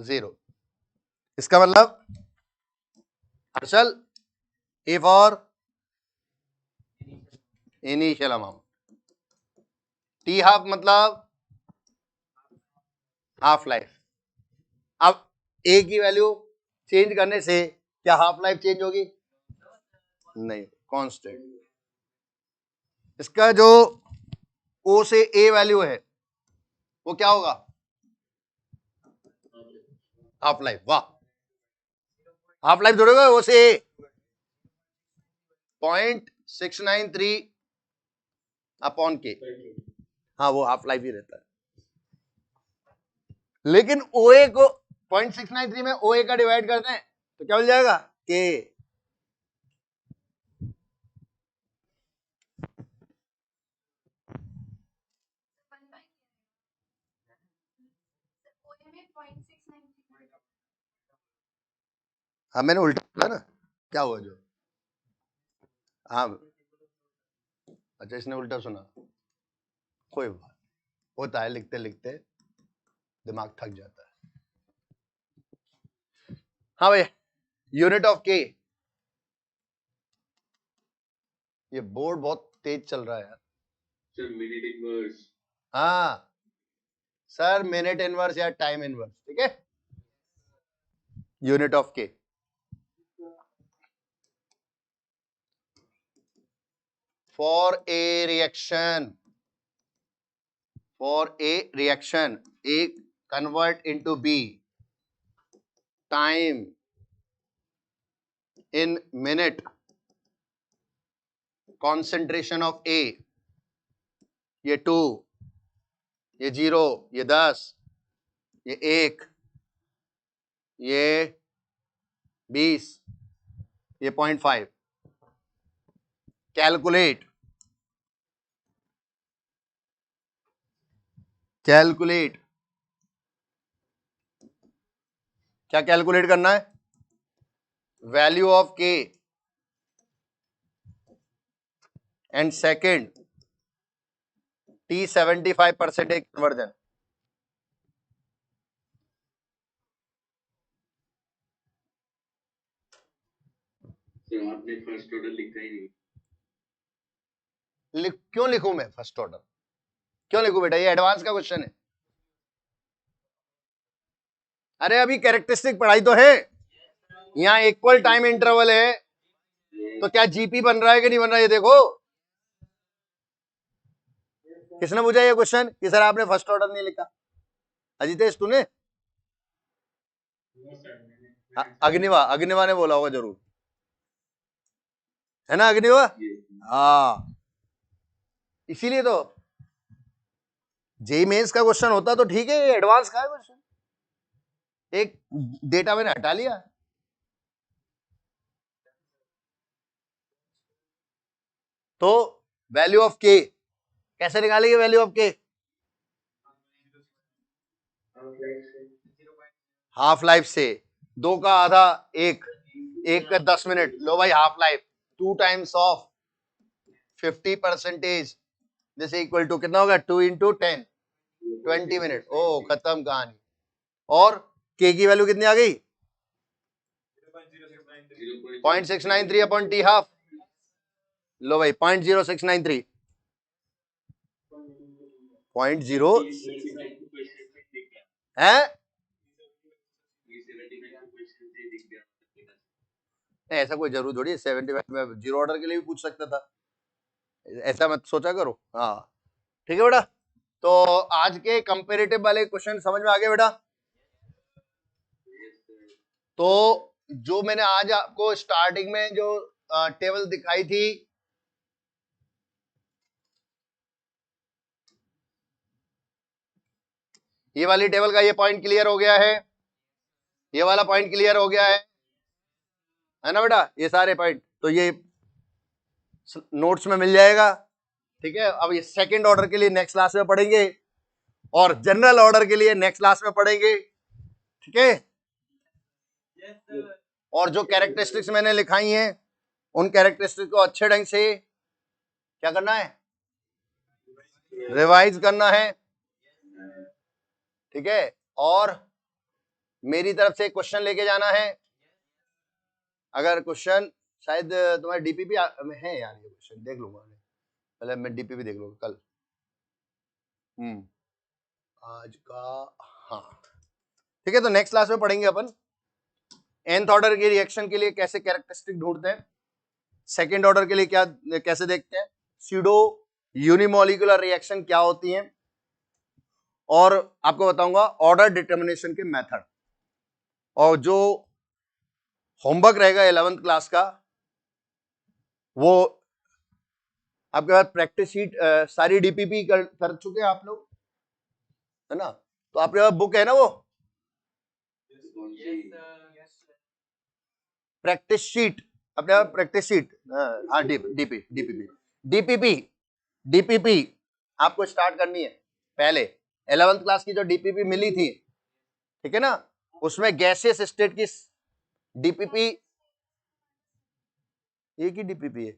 0। इसका मतलब हर्षल, A for initial amount, T half मतलब हाफ लाइफ। अब ए की वैल्यू चेंज करने से क्या हाफ लाइफ चेंज होगी? नहीं, कांस्टेंट। इसका जो ओ से ए वैल्यू है वो क्या होगा? Half life. वाह, हाफ लाइफ जोड़ोगे ओ से ए 0.693 अपॉन के। हाँ, वो हाफ लाइफ ही रहता है। लेकिन ओए को 0.693 में ओए का डिवाइड करते हैं तो क्या मिल जाएगा? के। हाँ, मैंने उल्टा बोला ना, क्या हुआ जो? हाँ, अच्छा, इसने उल्टा सुना, कोई बात, होता है, लिखते लिखते दिमाग थक जाता है। हाँ भैया, यूनिट ऑफ के। ये बोर्ड बहुत तेज चल रहा है यार। Sir minute inverse. हाँ सर, मिनट इनवर्स या टाइम इनवर्स, ठीक है। Unit of k. For a reaction, a convert into b, time in minute, concentration of a, ये 2, ये 0, ये 10, ये 1, ये 20, ये 0.5। कैलकुलेट क्या कैलकुलेट करना है? वैल्यू ऑफ के and second T75% conversion. Sir आपने फर्स्ट ऑर्डर लिखा ही नहीं। क्यों लिखूं मैं फर्स्ट ऑर्डर? क्यों लिखूं बेटा? ये एडवांस का क्वेश्चन है। अरे अभी कैरेक्टरिस्टिक पढ़ाई तो है, यहाँ इक्वल टाइम इंटरवल है, तो क्या जीपी बन रहा है कि नहीं बन रहा है ये देखो। किसने पूछा ये क्वेश्चन कि सर आपने फर्स्ट ऑर्डर नहीं लिखा? अजितेश तूने? अग्निवा ने बोला होगा जरूर, है ना अग्निवा? हाँ, इसीलिए तो जेई मेंस का क्वेश्चन होता तो ठीक है, ये एडवांस का है क्वेश्चन, एक डेटा मैंने हटा लिया। तो वैल्यू ऑफ के कैसे निकालेंगे? वैल्यू ऑफ के हाफ लाइफ से, 2 का आधा 1, 1 का 10 मिनट, लो भाई हाफ लाइफ 2 टाइम्स ऑफ 50% जैसे इक्वल टू कितना होगा? 2 इंटू 10, 20 मिनट। ओ खत्म कहानी। और के की वैल्यू कितनी आ गई? 0.693 अपॉन टी हाफ। लो भाई 0.0693 0.0 है। ऐसा कोई जरूर थोड़ी 75 में 0 ऑर्डर के लिए भी पूछ सकता था, ऐसा मत सोचा करो। हाँ ठीक है बेटा, तो आज के कंपेरेटिव वाले क्वेश्चन समझ में आ गए बेटा? तो जो मैंने आज आपको स्टार्टिंग में जो टेबल दिखाई थी, ये वाली टेबल का ये पॉइंट क्लियर हो गया है, ये वाला पॉइंट क्लियर हो गया है ना बेटा? ये सारे पॉइंट तो ये नोट्स में मिल जाएगा, ठीक है। अब ये सेकंड ऑर्डर के लिए नेक्स्ट क्लास में पढ़ेंगे और जनरल ऑर्डर के लिए नेक्स्ट क्लास में पढ़ेंगे, ठीक है। और जो कैरेक्टरिस्टिक्स मैंने लिखाई हैं उन कैरेक्टरिस्टिक्स को अच्छे ढंग से क्या करना है? रिवाइज करना है, ठीक है। और मेरी तरफ से क्वेश्चन लेके जाना है। अगर क्वेश्चन शायद तुम्हारे डीपीपी में है यार, ये क्वेश्चन देख लूंगा पहले, मैं डीपीपी देख लूंगा कल। आज का, हाँ ठीक है, तो नेक्स्ट क्लास में पढ़ेंगे अपन nth ऑर्डर के रिएक्शन के लिए कैसे कैरेक्टरिस्टिक ढूंढते हैं, सेकेंड ऑर्डर के लिए क्या कैसे देखते हैं, स्यूडो यूनिमोलिकुलर रिएक्शन क्या होती हैं, और आपको बताऊंगा ऑर्डर डिटर्मिनेशन के मेथड। और जो होमवर्क रहेगा 11th क्लास का वो आपके पास प्रैक्टिस शीट सारी डीपीपी कर चुके हैं आप लोग, है ना? तो आपके पास बुक है ना वो प्रैक्टिस शीट, अपने पास प्रैक्टिस शीट, हाँ डीपीपी आपको स्टार्ट करनी है। पहले 11th क्लास की जो डीपीपी मिली थी, ठीक है ना, उसमें गैसियस स्टेट की डीपीपी, एक ही डीपीपी है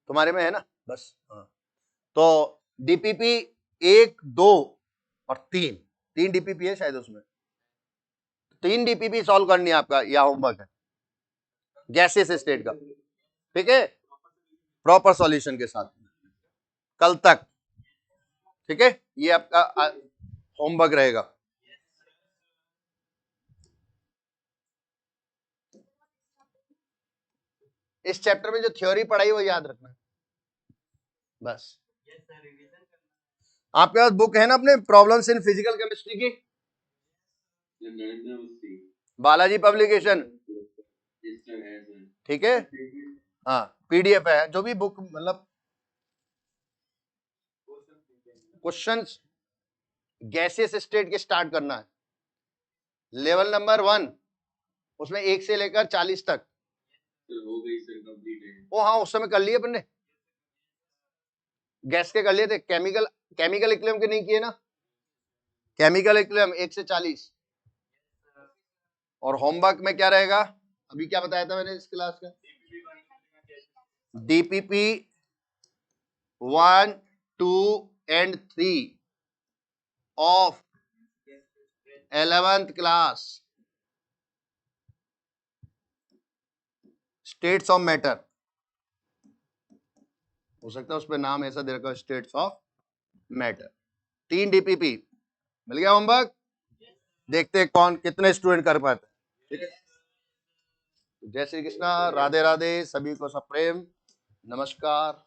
तुम्हारे में है ना, बस हाँ। तो डीपीपी 1, 2 और 3 डीपीपी है शायद, उसमें 3 डीपीपी सॉल्व करनी है आपका, यह होमवर्क है गैसियस स्टेट का, ठीक है, प्रॉपर सॉल्यूशन के साथ कल तक, ठीक है, ये आपका होमवर्क रहेगा। इस चैप्टर में जो थ्योरी पढ़ाई वो याद रखना बस। आपके पास बुक है ना अपने प्रॉब्लम्स इन फिजिकल केमिस्ट्री की, बालाजी पब्लिकेशन, ठीक है, हाँ पीडीएफ है, जो भी बुक मतलब क्वेश्चंस गैसियस स्टेट के स्टार्ट करना है, लेवल नंबर 1 उसमें 1 से लेकर 40 तक हो गई सर, कंप्लीट है। वो हाँ उस समय कर लिए अपन ने, गैस के कर लिए थे, केमिकल इक्विलिब्रियम के नहीं किए ना, केमिकल इक्विलिब्रियम 1 से 40। और होमवर्क में क्या रहेगा, अभी क्या बताया था मैंने इस क्लास का, DPP 1, 2 and 3 of 11th class, states of matter, हो सकता है उस पर नाम ऐसा दे रखा, स्टेट्स ऑफ मैटर, 3 डीपीपी मिल गया होमवर्क। देखते हैं कौन कितने स्टूडेंट कर पाते हैं, ठीक है। जय श्री कृष्णा, राधे राधे, सभी को सप्रेम नमस्कार।